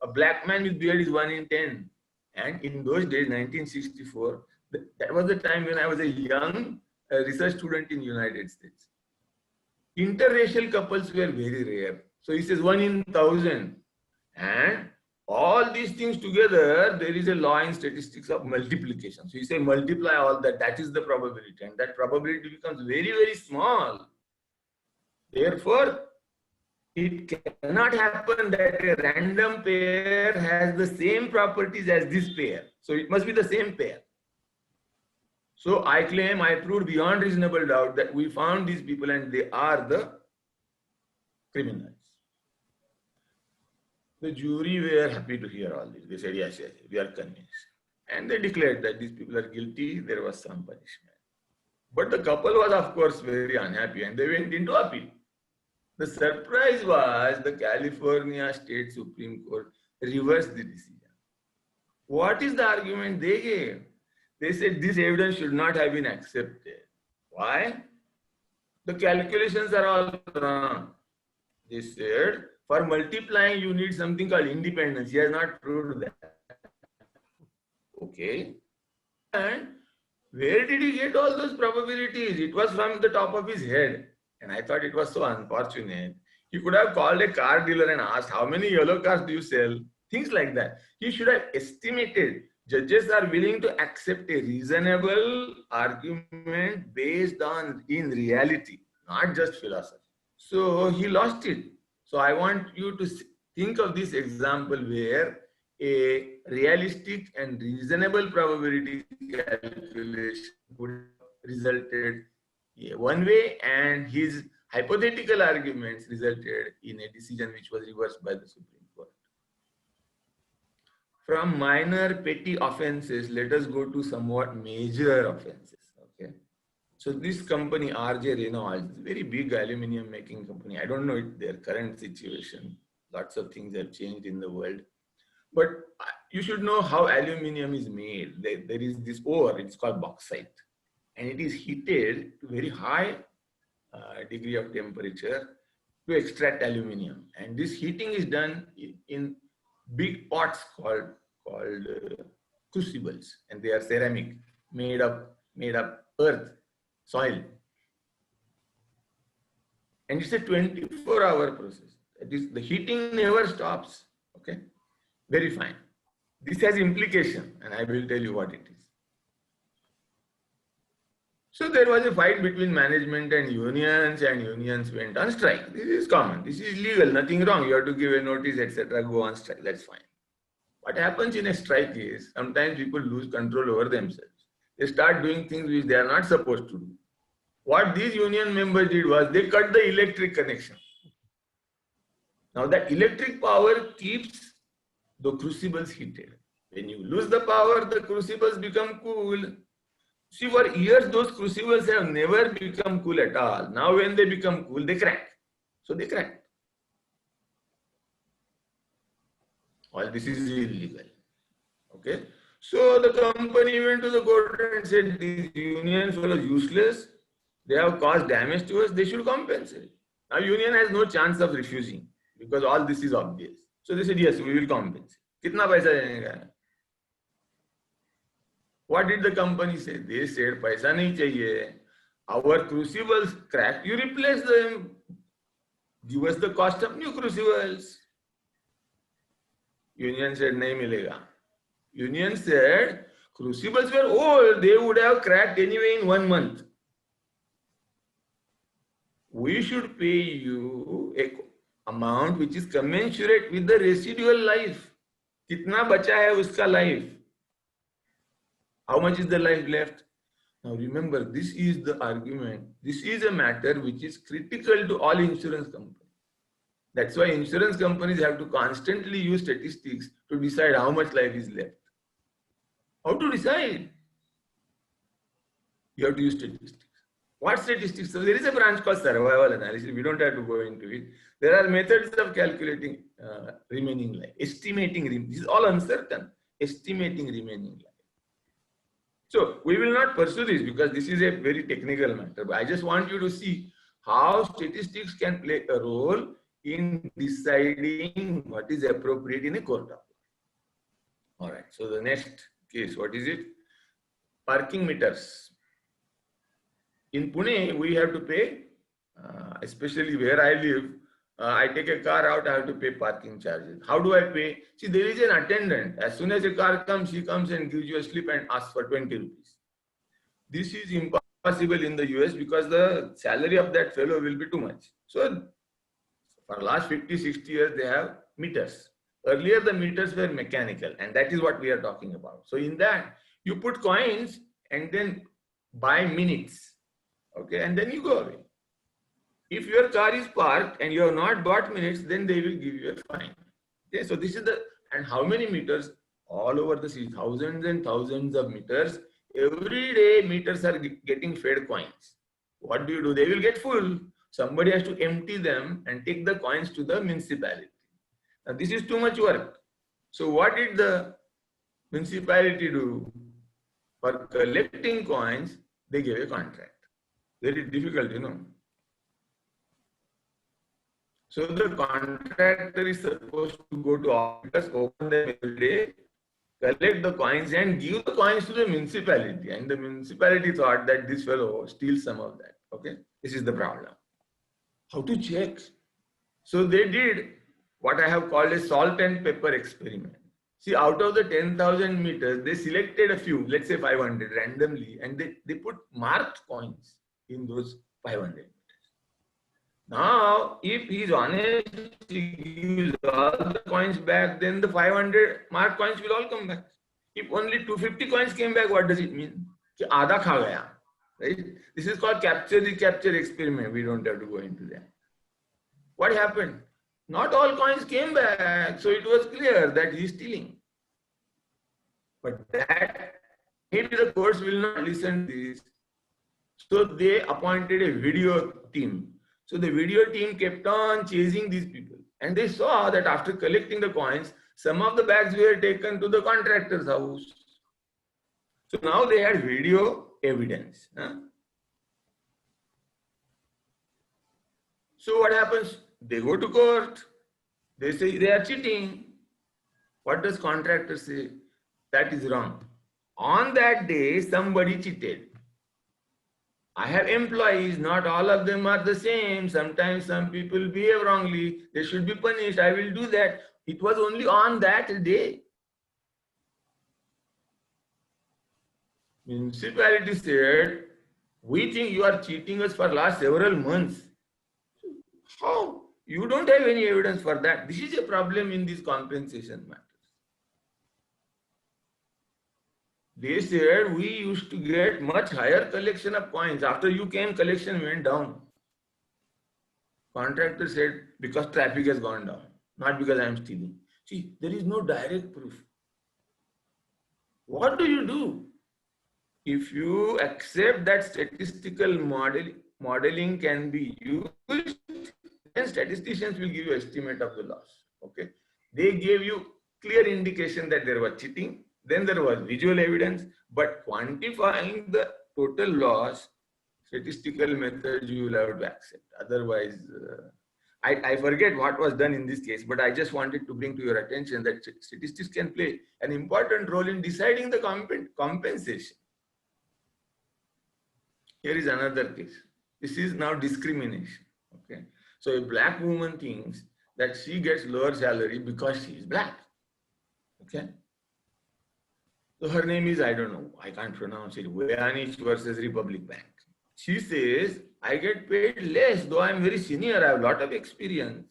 A black man with beard is 1 in 10. And in those days, 1964, that was the time when I was a young research student in the United States. Interracial couples were very rare. So he says 1 in 1,000. And all these things together, there is a law in statistics of multiplication. So you say multiply all that, that is the probability. And that probability becomes very, very small. Therefore, it cannot happen that a random pair has the same properties as this pair. So it must be the same pair. So I claim, I proved beyond reasonable doubt that we found these people and they are the criminals. The jury were happy to hear all this. They said, yes, yes, we are convinced. And they declared that these people are guilty. There was some punishment. But the couple was, of course, very unhappy and they went into appeal. The surprise was the California State Supreme Court reversed the decision. What is the argument they gave? They said this evidence should not have been accepted. Why? The calculations are all wrong. They said, for multiplying, you need something called independence. He has not proved that. Okay. And where did he get all those probabilities? It was from the top of his head. And I thought it was so unfortunate. He could have called a car dealer and asked, how many yellow cars do you sell? Things like that. He should have estimated. Judges are willing to accept a reasonable argument based on in reality, not just philosophy. So he lost it. So I want you to think of this example where a realistic and reasonable probability calculation would have resulted one way and his hypothetical arguments resulted in a decision which was reversed by the Supreme Court. From minor petty offenses, let us go to somewhat major offenses. Okay. So this company, RJ Reynolds, is a very big aluminum making company. I don't know their current situation. Lots of things have changed in the world. But you should know how aluminum is made. There is this ore, it's called bauxite. And it is heated to very high degree of temperature to extract aluminum. And this heating is done in big pots called crucibles. And they are ceramic, made up earth, soil. And it's a 24-hour process. The heating never stops. Okay, very fine. This has implication, and I will tell you what it is. So there was a fight between management and unions went on strike. This is common. This is legal, nothing wrong. You have to give a notice, etc. Go on strike. That's fine. What happens in a strike is sometimes people lose control over themselves. They start doing things which they are not supposed to do. What these union members did was they cut the electric connection. Now that electric power keeps the crucibles heated. When you lose the power, the crucibles become cool. See, for years, those crucibles have never become cool at all. Now, when they become cool, they crack. So they crack. All this is illegal. Okay. So the company went to the court and said these unions were useless. They have caused damage to us. They should compensate. Now, union has no chance of refusing because all this is obvious. So they said, yes, we will compensate. Kitna paisa denge? What did the company say? They said, paisa nahi chahiye. Our crucibles cracked. You replace them. Give us the cost of new crucibles. Union said, nahi milega. Union said, crucibles were old. They would have cracked anyway in 1 month. We should pay you a amount which is commensurate with the residual life. Kitna bacha hai uska life? How much is the life left? Now remember, this is the argument. This is a matter which is critical to all insurance companies. That's why insurance companies have to constantly use statistics to decide how much life is left. How to decide? You have to use statistics. What statistics? So there is a branch called survival analysis. We don't have to go into it. There are methods of calculating remaining life, estimating. This is all uncertain. Estimating remaining life. So we will not pursue this because this is a very technical matter. But I just want you to see how statistics can play a role in deciding what is appropriate in a court of law. All right. So the next case, what is it? Parking meters. In Pune, we have to pay, especially where I live, I take a car out, I have to pay parking charges. How do I pay? See, there is an attendant. As soon as a car comes, she comes and gives you a slip and asks for 20 rupees. This is impossible in the US because the salary of that fellow will be too much. So, for the last 50, 60 years, they have meters. Earlier, the meters were mechanical, and that is what we are talking about. So, in that, you put coins and then buy minutes. Okay, and then you go away. If your car is parked and you have not bought minutes, then they will give you a fine. Okay, so this is the, and how many meters? All over the city, thousands and thousands of meters. Every day, meters are getting fed coins. What do? They will get full. Somebody has to empty them and take the coins to the municipality. Now, this is too much work. So what did the municipality do? For collecting coins, they gave a contract. Very difficult, you know. So the contractor is supposed to go to office, open them every day, collect the coins and give the coins to the municipality. And the municipality thought that this fellow steals some of that. Okay, this is the problem. How to check? So they did what I have called a salt and pepper experiment. See, out of the 10,000 meters, they selected a few, let's say 500 randomly, and they put marked coins in those 500 meters. Now, if he is honest, he gives all the coins back, then the 500 marked coins will all come back. If only 250 coins came back, what does it mean? Aadha kha gaya, right? This is called capture the capture experiment. We don't have to go into that. What happened? Not all coins came back, so it was clear that he is stealing. But that, maybe the courts will not listen to this. So they appointed a video team. So the video team kept on chasing these people. And they saw that after collecting the coins, some of the bags were taken to the contractor's house. So now they had video evidence. So what happens? They go to court. They say they are cheating. What does contractor say? That is wrong. On that day, somebody cheated. I have employees, not all of them are the same. Sometimes some people behave wrongly. They should be punished. I will do that. It was only on that day. Municipality said, We think you are cheating us for last several months. How? You don't have any evidence for that. This is a problem in these compensation matters. They said we used to get much higher collection of coins. After you came, collection went down. Contractor said, because traffic has gone down, not because I am stealing. See, there is no direct proof. What do you do? If you accept that statistical modeling can be used, then statisticians will give you estimate of the loss. Okay, they gave you clear indication that there was cheating, then there was visual evidence, but quantifying the total loss, statistical methods you will have to accept. Otherwise, I forget what was done in this case, but I just wanted to bring to your attention that statistics can play an important role in deciding the compensation. Here is another case. This is now discrimination. Okay, so a black woman thinks that she gets lower salary because she is black. Okay, so her name is, I don't know, I can't pronounce it, Voynich versus Republic Bank. She says, I get paid less, though I'm very senior, I have a lot of experience.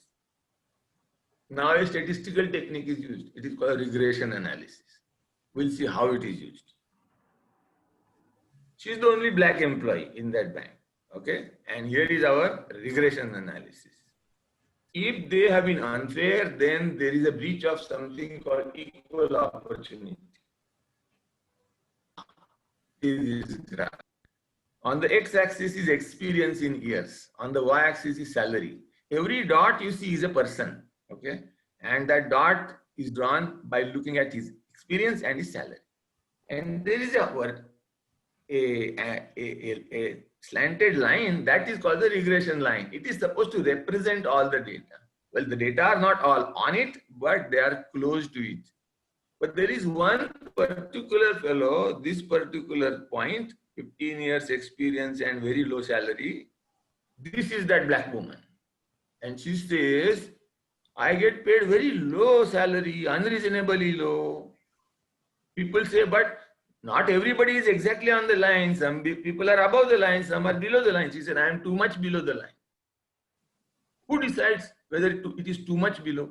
Now a statistical technique is used. It is called regression analysis. We'll see how it is used. She's the only black employee in that bank. Okay, and here is our regression analysis. If they have been unfair, then there is a breach of something called equal opportunity. This graph. On the x-axis is experience in years. On the y-axis is salary. Every dot you see is a person. Okay, and that dot is drawn by looking at his experience and his salary. And there is a slanted line that is called the regression line. It is supposed to represent all the data. Well, the data are not all on it, but they are close to it. But there is one particular fellow, this particular point, 15 years experience and very low salary. This is that black woman. And she says, I get paid very low salary, unreasonably low. People say, but not everybody is exactly on the line. Some people are above the line, some are below the line. She said, I am too much below the line. Who decides whether it is too much below?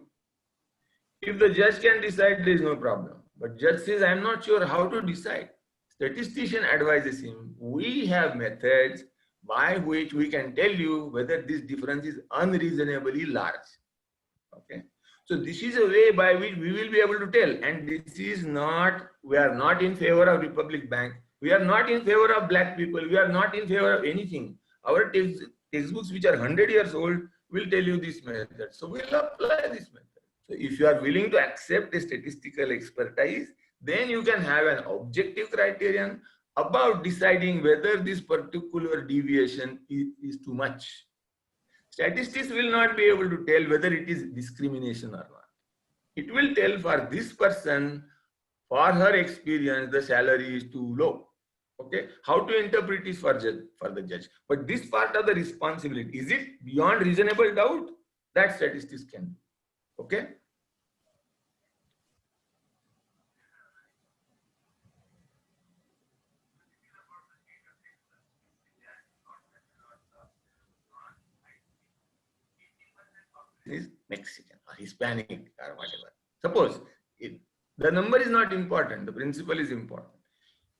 If the judge can decide, there is no problem. But judge says, I am not sure how to decide. Statistician advises him, we have methods by which we can tell you whether this difference is unreasonably large. Okay. So this is a way by which we will be able to tell. And this is not, we are not in favor of Republic Bank. We are not in favor of black people. We are not in favor of anything. Our textbooks, which are 100 years old, will tell you this method. So we'll apply this method. So if you are willing to accept a statistical expertise, then you can have an objective criterion about deciding whether this particular deviation is too much. Statistics will not be able to tell whether it is discrimination or not. It will tell for this person, for her experience, the salary is too low. Okay, how to interpret is for the judge. But this part of the responsibility, is it beyond reasonable doubt? That statistics can do. Okay. Is Mexican or Hispanic or whatever. Suppose the number is not important, the principle is important.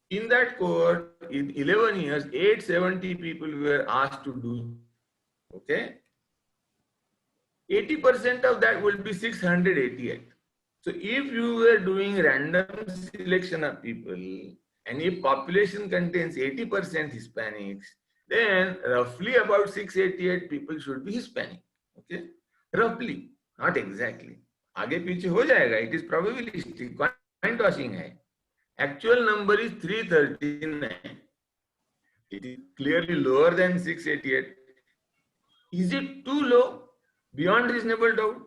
In that court, in 11 years, 870 people were asked to do, okay? 80% of that will be 688. So if you were doing random selection of people, and if population contains 80% Hispanics, then roughly about 688 people should be Hispanic, okay? Roughly, not exactly. आगे पीछे हो जाएगा. It is probabilistic. Coin tossing है. Actual number is 339. It is clearly lower than 688. Is it too low? Beyond reasonable doubt?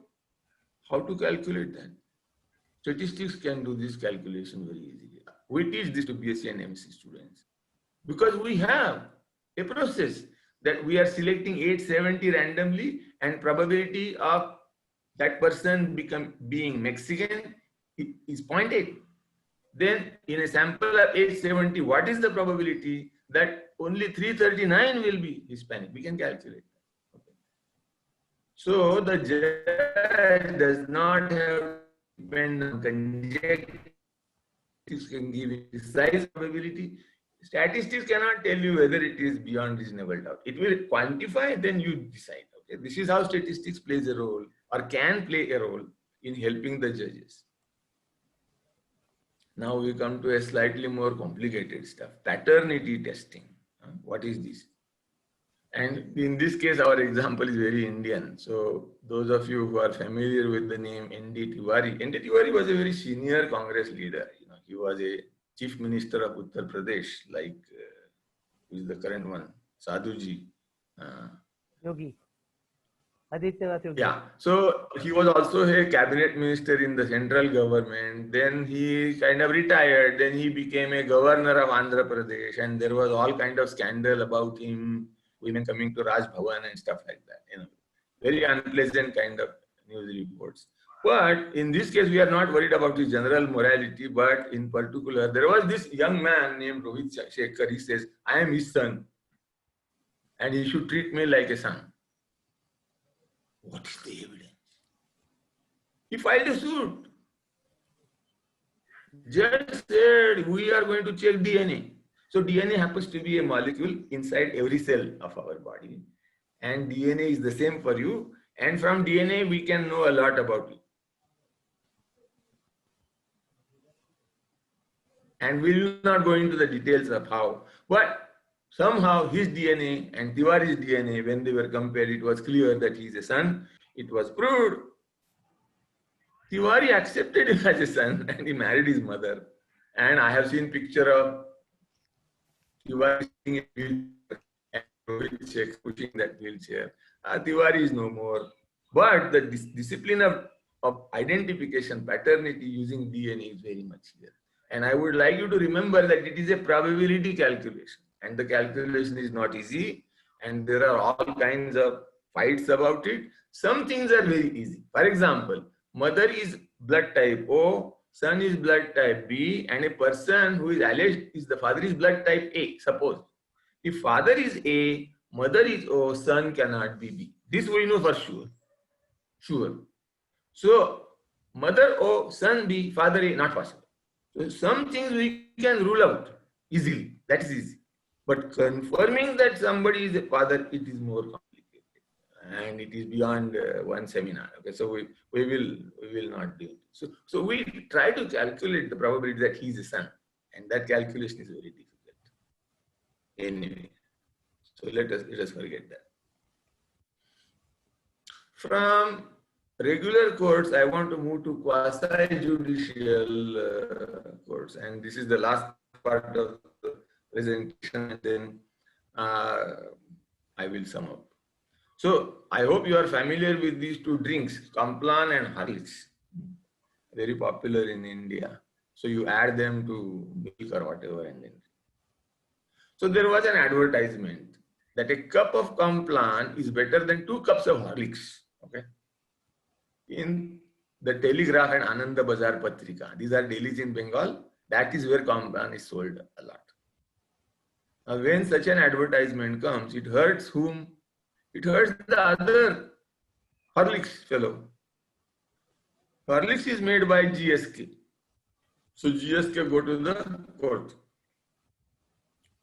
How to calculate that? Statistics can do this calculation very easily. We teach this to BSc and MC students because we have a process that we are selecting 870 randomly, and probability of that person being Mexican is 0.8. Then in a sample of 870, what is the probability that only 339 will be Hispanic. We can calculate. Okay. So the judge does not have to depend on conjecture. Can give precise probability. Statistics cannot tell you whether it is beyond reasonable doubt. It will quantify, then you decide. Okay, this is how statistics plays a role or can play a role in helping the judges. Now we come to a slightly more complicated stuff. Paternity testing. What is this? And in this case, our example is very Indian. So those of you who are familiar with the name N.D. Tiwari, N.D. Tiwari was a very senior Congress leader. He was a chief minister of Uttar Pradesh, like who is the current one, Sadhuji. Yogi. Adityanath Yogi. Yeah. So he was also a cabinet minister in the central government. Then he kind of retired. Then he became a governor of Andhra Pradesh, and there was all kind of scandal about him. Women coming to Raj Bhavan and stuff like that, very unpleasant kind of news reports. But in this case, we are not worried about his general morality, but in particular, there was this young man named Rohit Shekhar. He says, I am his son, and he should treat me like a son. What is the evidence? He filed a suit. Judge said, we are going to check DNA. So DNA happens to be a molecule inside every cell of our body. And DNA is the same for you. And from DNA, we can know a lot about you. And we will not go into the details of how. But somehow his DNA and Tiwari's DNA, when they were compared, it was clear that he is a son. It was proved. Tiwari accepted him as a son and he married his mother. And I have seen picture of Tiwari sitting in a wheelchair and Rohit Shekhar pushing that wheelchair. Tiwari is no more. But the discipline of identification, paternity using DNA is very much here. And I would like you to remember that it is a probability calculation. And the calculation is not easy. And there are all kinds of fights about it. Some things are very easy. For example, mother is blood type O, son is blood type B, and a person who is alleged is the father is blood type A, suppose. If father is A, mother is O, son cannot be B. This we know for sure. Sure. So, mother O, son B, father A, not possible. So, some things we can rule out easily. That is easy. But confirming that somebody is a father, it is more complicated. And it is beyond one seminar. Okay, so we will not do it. So we try to calculate the probability that he is a son, and that calculation is very difficult. Anyway, so let us forget that. From regular courts, I want to move to quasi-judicial courts, and this is the last part of the presentation, and then I will sum up. So I hope you are familiar with these two drinks, Complan and Horlicks, very popular in India. So you add them to milk or whatever and then. So there was an advertisement that a cup of Complan is better than 2 cups of Horlicks. Okay. In the Telegraph and Ananda Bazar Patrika, these are dailies in Bengal, that is where Complan is sold a lot. Now when such an advertisement comes, it hurts whom? It hurts the other Horlicks fellow. Horlicks is made by GSK. So GSK go to the court.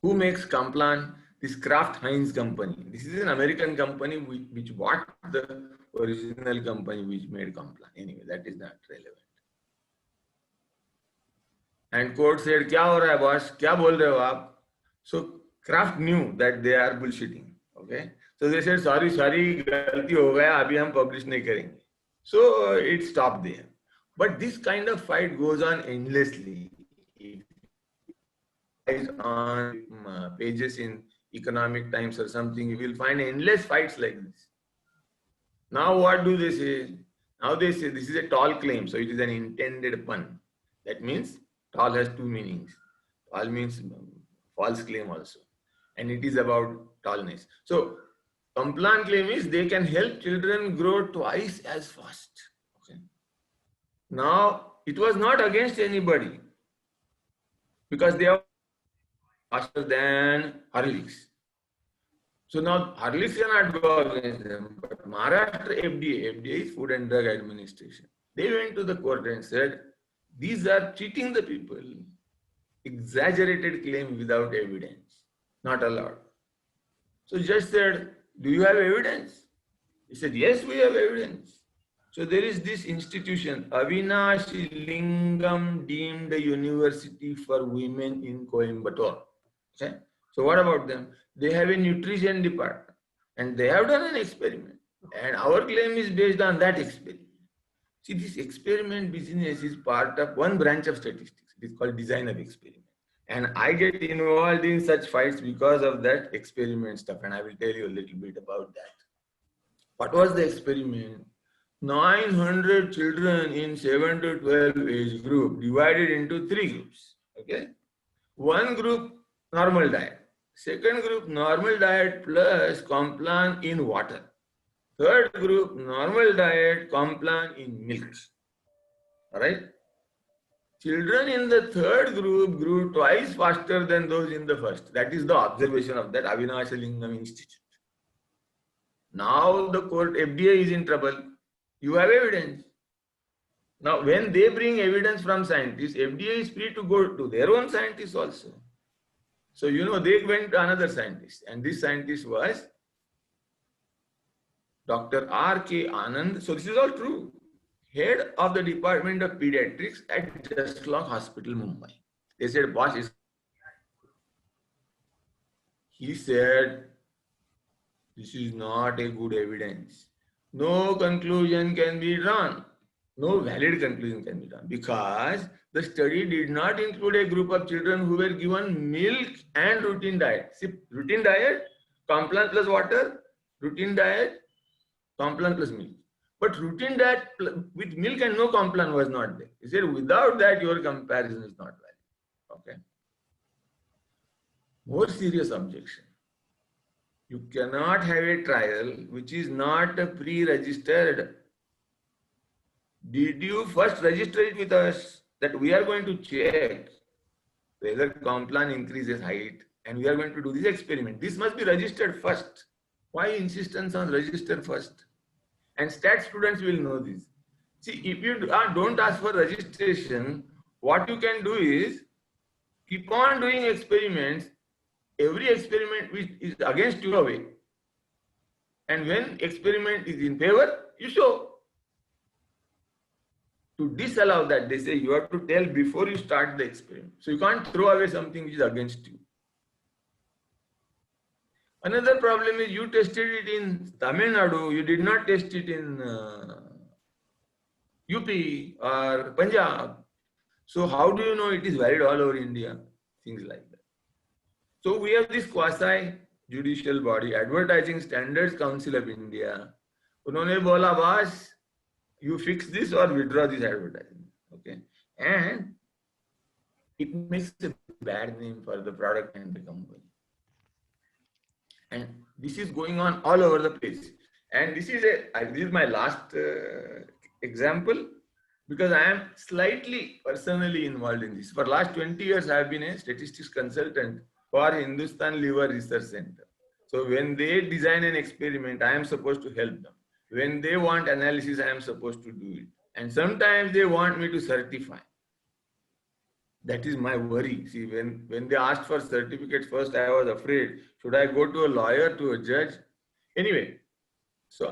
Who makes Complan? This Kraft Heinz company. This is an American company which bought the original company which made Complan. Anyway, that is not relevant. And court said, "Kya ho raha hai, boss? Kya bol rahe ho aap?" So Kraft knew that they are bullshitting. Okay. So they said, sorry, galti ho gaya, abhi hum publish nahi karenge. So it stopped there. But this kind of fight goes on endlessly. It is on pages in Economic Times or something, you will find endless fights like this. Now what do they say? Now they say this is a tall claim, so it is an intended pun. That means tall has 2 meanings. Tall means false claim also. And it is about tallness. So Complan claim is they can help children grow twice as fast. Okay. Now, it was not against anybody because they are faster than Horlicks. So now Horlicks cannot go against them, but Maharashtra FDA is Food and Drug Administration. They went to the court and said, these are cheating the people. Exaggerated claim without evidence, not allowed. So judge said, do you have evidence? He said, yes, we have evidence. So there is this institution, Avinash Lingam deemed a university for women in Coimbatore. Okay? So what about them? They have a nutrition department and they have done an experiment. And our claim is based on that experiment. See, this experiment business is part of one branch of statistics. It is called design of experiment. And I get involved in such fights because of that experiment stuff. And I will tell you a little bit about that. What was the experiment? 900 children in 7 to 12 age group divided into 3 groups. Okay. One group, normal diet. Second group, normal diet plus Complan in water. Third group, normal diet, Complan in milk. All right. Children in the third group grew twice faster than those in the first. That is the observation of that Avinash Lingam Institute. Now the court, FDA is in trouble. You have evidence. Now when they bring evidence from scientists, FDA is free to go to their own scientists also. So they went to another scientist, and this scientist was Dr. R.K. Anand. So this is all true. Head of the Department of Pediatrics at Justlock Hospital, Mumbai. They said, boss, he said, this is not a good evidence. No conclusion can be drawn. No valid conclusion can be drawn because the study did not include a group of children who were given milk and routine diet. See, routine diet, Complan plus water, routine diet, Complan plus milk. But routine diet with milk and no Complan was not there. He said, without that, your comparison is not valid. Okay. More serious objection. You cannot have a trial which is not pre-registered. Did you first register it with us that we are going to check whether Complan increases height and we are going to do this experiment? This must be registered first. Why insistence on register first? And stat students will know this. See, if you don't ask for registration, what you can do is keep on doing experiments. Every experiment which is against your way. And when experiment is in favor, you show. To disallow that, they say you have to tell before you start the experiment. So you can't throw away something which is against you. Another problem is you tested it in Tamil Nadu, you did not test it in UP or Punjab. So how do you know it is valid all over India? Things like that. So we have this quasi-judicial body, Advertising Standards Council of India. Unhone bola, boss, you fix this or withdraw this advertising. Okay. And it makes a bad name for the product and the company. And this is going on all over the place. And this is my last example because I am slightly personally involved in this. For the last 20 years, I have been a statistics consultant for Hindustan Liver Research Center. So when they design an experiment, I am supposed to help them. When they want analysis, I am supposed to do it. And sometimes they want me to certify. That is my worry. See, when they asked for certificates first, I was afraid. Should I go to a lawyer, to a judge? Anyway, so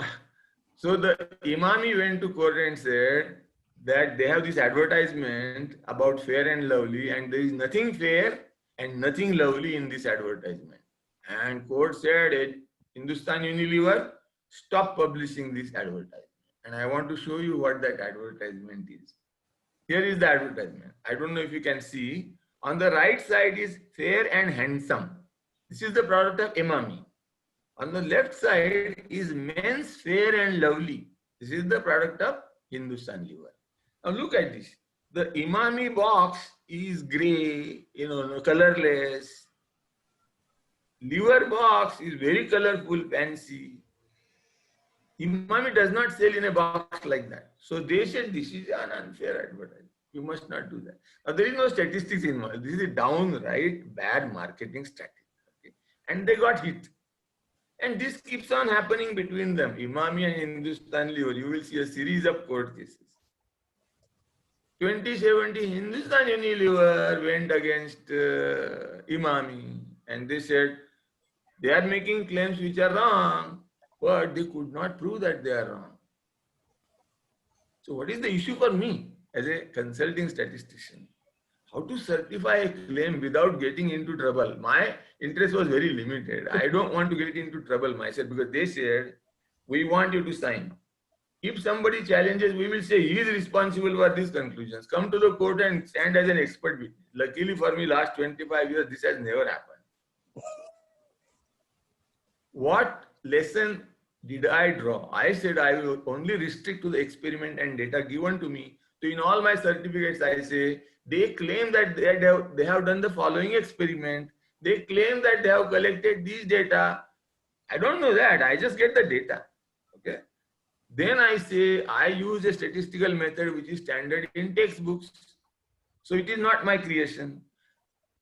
the Imami went to court and said that they have this advertisement about Fair and Lovely and there is nothing fair and nothing lovely in this advertisement. And court said, Hindustan Unilever, stop publishing this advertisement. And I want to show you what that advertisement is. Here is the advertisement. I don't know if you can see. On the right side is Fair and Handsome. This is the product of Imami. On the left side is Men's Fair and Lovely. This is the product of Hindustan Liver. Now look at this. The Imami box is gray, colorless. Liver box is very colorful, fancy. Imami does not sell in a box like that. So they said this is an unfair advertising. You must not do that. Now, there is no statistics involved. This is a downright bad marketing strategy. Okay? And they got hit. And this keeps on happening between them. Emami and Hindustan Lever, you will see a series of court cases. 2017, Hindustan Unilever went against Emami, and they said they are making claims which are wrong, but they could not prove that they are wrong. So what is the issue for me as a consulting statistician? How to certify a claim without getting into trouble? My interest was very limited. I don't want to get into trouble myself because they said, we want you to sign. If somebody challenges, we will say he is responsible for these conclusions. Come to the court and stand as an expert witness. Luckily for me, last 25 years, this has never happened. What lesson did I draw? I said I will only restrict to the experiment and data given to me. So in all my certificates, I say, they claim that they have done the following experiment. They claim that they have collected these data. I don't know that. I just get the data. Okay. Then I say I use a statistical method which is standard in textbooks. So it is not my creation.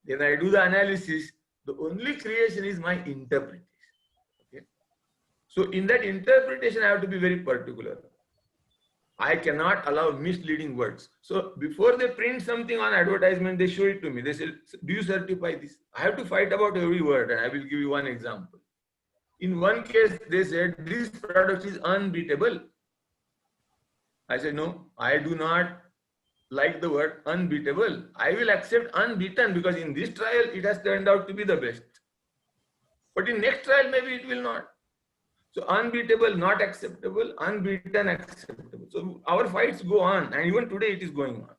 Then I do the analysis. The only creation is my interpretation. Okay. So in that interpretation, I have to be very particular. I cannot allow misleading words. So before they print something on advertisement, they show it to me. They say, do you certify this? I have to fight about every word, and I will give you one example. In one case, they said, this product is unbeatable. I said, no, I do not like the word unbeatable. I will accept unbeaten because in this trial, it has turned out to be the best. But in next trial, maybe it will not. So unbeatable, not acceptable, unbeaten, acceptable. So our fights go on, and even today it is going on.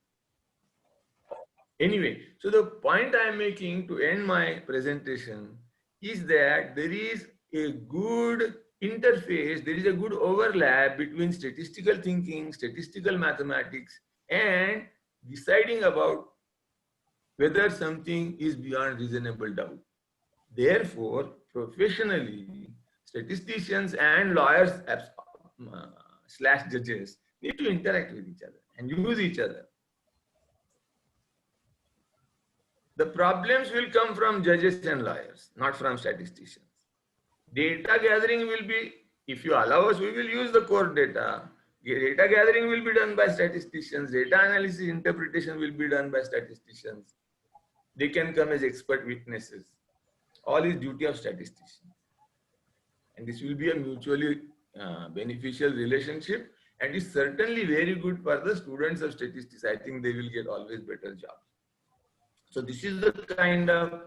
Anyway, so the point I am making to end my presentation is that there is a good interface, there is a good overlap between statistical thinking, statistical mathematics, and deciding about whether something is beyond reasonable doubt. Therefore, professionally, statisticians and lawyers / judges need to interact with each other and use each other. The problems will come from judges and lawyers, not from statisticians. Data gathering will be, if you allow us, we will use the court data. Data gathering will be done by statisticians. Data analysis, interpretation will be done by statisticians. They can come as expert witnesses. All is duty of statisticians. And this will be a mutually beneficial relationship, and is certainly very good for the students of statistics. I think they will get always better jobs. So this is the kind of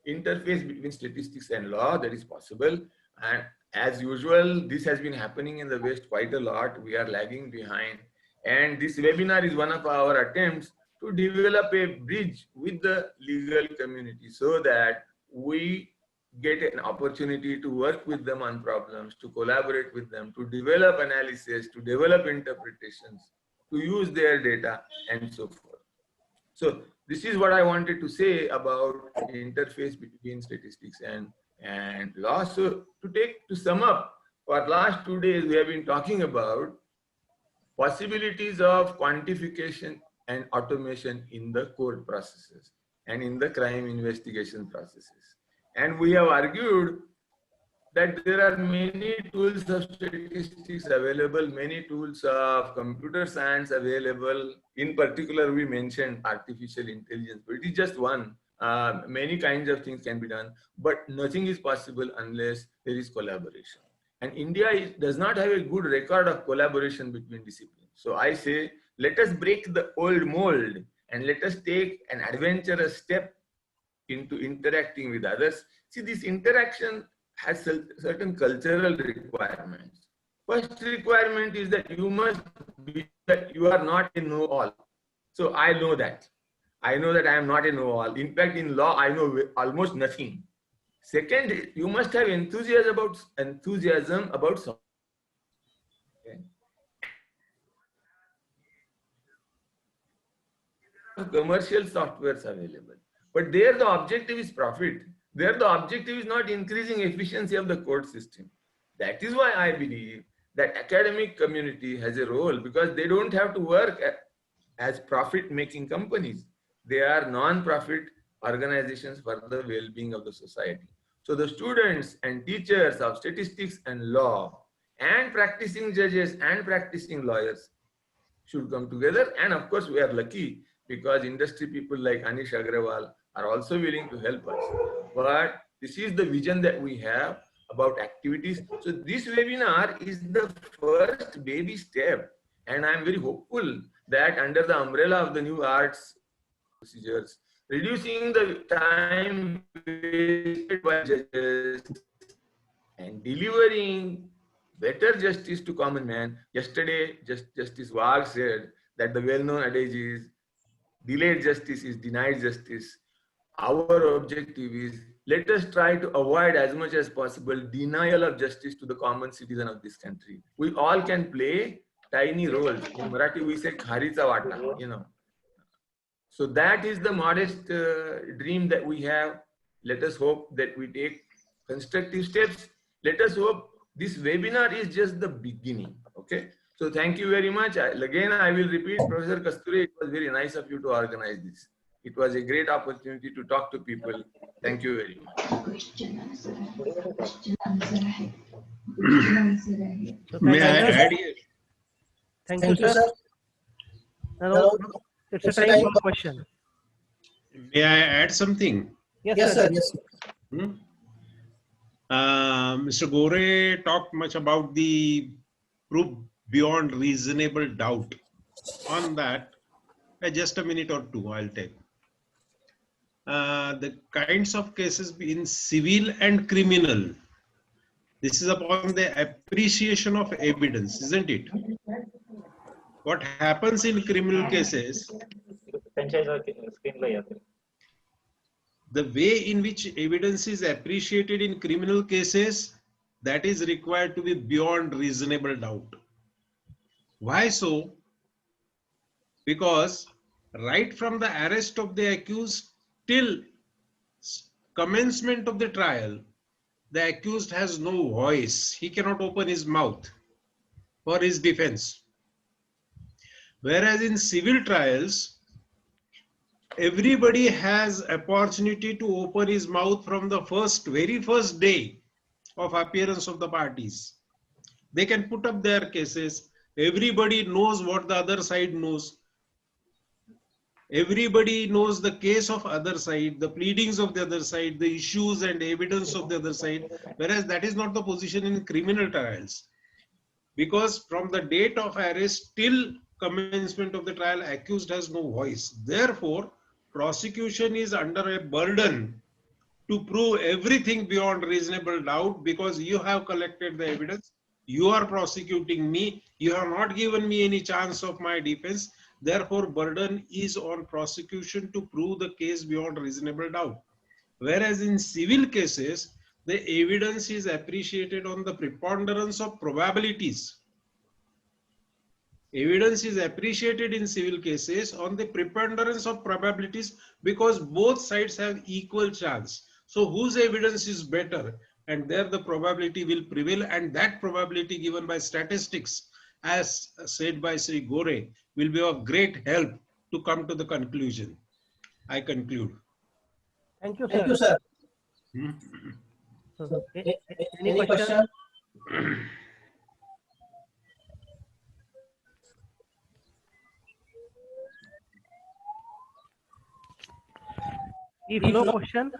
interface between statistics and law that is possible. And as usual, this has been happening in the West quite a lot. We are lagging behind. And this webinar is one of our attempts to develop a bridge with the legal community so that we get an opportunity to work with them on problems, to collaborate with them, to develop analysis, to develop interpretations, to use their data, and so forth. So this is what I wanted to say about interface between statistics and law. So to sum up, for last 2 days, we have been talking about possibilities of quantification and automation in the court processes and in the crime investigation processes. And we have argued that there are many tools of statistics available, many tools of computer science available. In particular, we mentioned artificial intelligence, but it is just one. Many kinds of things can be done, but nothing is possible unless there is collaboration. And India does not have a good record of collaboration between disciplines. So I say, let us break the old mold and let us take an adventurous step into interacting with others. See, this interaction has certain cultural requirements. First requirement is that you must be that you are not a know-all. So I know that. I know that I am not a know-all. In fact, in law, I know almost nothing. Second, you must have enthusiasm about something. Okay. Commercial softwares available. But there the objective is profit. There the objective is not increasing efficiency of the court system. That is why I believe that academic community has a role, because they don't have to work as profit-making companies. They are non-profit organizations for the well-being of the society. So the students and teachers of statistics and law and practicing judges and practicing lawyers should come together. And of course, we are lucky because industry people like Anish Agrawal are also willing to help us. But this is the vision that we have about activities. So this webinar is the first baby step. And I'm very hopeful that under the umbrella of the new arts procedures, reducing the time wasted by judges and delivering better justice to common man. Yesterday, Justice Wagh said that the well-known adage is delayed justice is denied justice. Our objective is let us try to avoid as much as possible denial of justice to the common citizen of this country. We all can play tiny roles. In Marathi, we say kharicha vata, you know. So that is the modest dream that we have. Let us hope that we take constructive steps. Let us hope this webinar is just the beginning. Okay. So thank you very much. Again, I will repeat, Professor Kasturi, it was very nice of you to organize this. It was a great opportunity to talk to people. Thank you very much. May I add here? Thank you, sir. Now, it's a time for question. May I add something? Yes, sir. Yes, Hmm? Mr. Gore talked much about the proof beyond reasonable doubt. On that, just a minute or two, I'll take. The kinds of cases in civil and criminal. This is upon the appreciation of evidence, isn't it? What happens in criminal cases, the way in which evidence is appreciated in criminal cases, that is required to be beyond reasonable doubt. Why so? Because right from the arrest of the accused till commencement of the trial, the accused has no voice. He cannot open his mouth for his defense. Whereas in civil trials, everybody has opportunity to open his mouth from the very first day of appearance of the parties. They can put up their cases. Everybody knows what the other side knows. Everybody knows the case of other side, the pleadings of the other side, the issues and evidence of the other side, whereas that is not the position in criminal trials. Because from the date of arrest till commencement of the trial, accused has no voice. Therefore, prosecution is under a burden to prove everything beyond reasonable doubt because you have collected the evidence, you are prosecuting me, you have not given me any chance of my defense. Therefore, burden is on prosecution to prove the case beyond reasonable doubt. Whereas in civil cases, the evidence is appreciated on the preponderance of probabilities. Evidence is appreciated in civil cases on the preponderance of probabilities because both sides have equal chance. So whose evidence is better? And there the probability will prevail, and that probability given by statistics, as said by Sri Gore, will be of great help to come to the conclusion. I conclude. Thank you, sir. Thank you, sir. So, any question? If no question,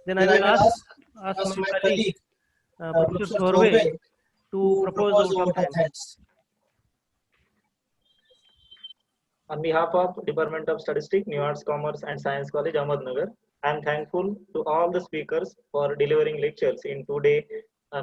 then I will ask my colleague, Professor Sorve, to propose a vote of thanks. On behalf of Department of Statistics, New Arts, Commerce and Science College, Ahmednagar, I am thankful to all the speakers for delivering lectures in today's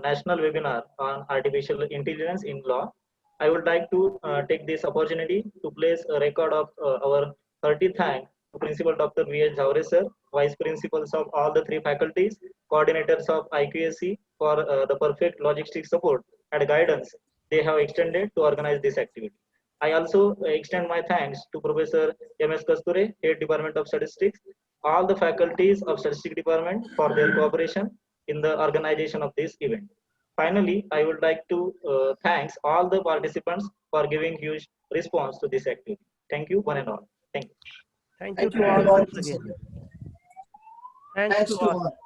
national webinar on artificial intelligence in law. I would like to take this opportunity to place a record of our hearty thanks to Principal Dr. V.H. Jhavre sir, Vice Principals of all the 3 faculties, coordinators of IQAC for the perfect logistic support and guidance they have extended to organize this activity. I also extend my thanks to Professor M.S. Kasture, Head Department of Statistics, all the faculties of Statistics Department for their cooperation in the organization of this event. Finally, I would like to thank all the participants for giving huge response to this activity. Thank you, one and all. Thank you. Thank you Thank you to all all. once again. Thanks to all.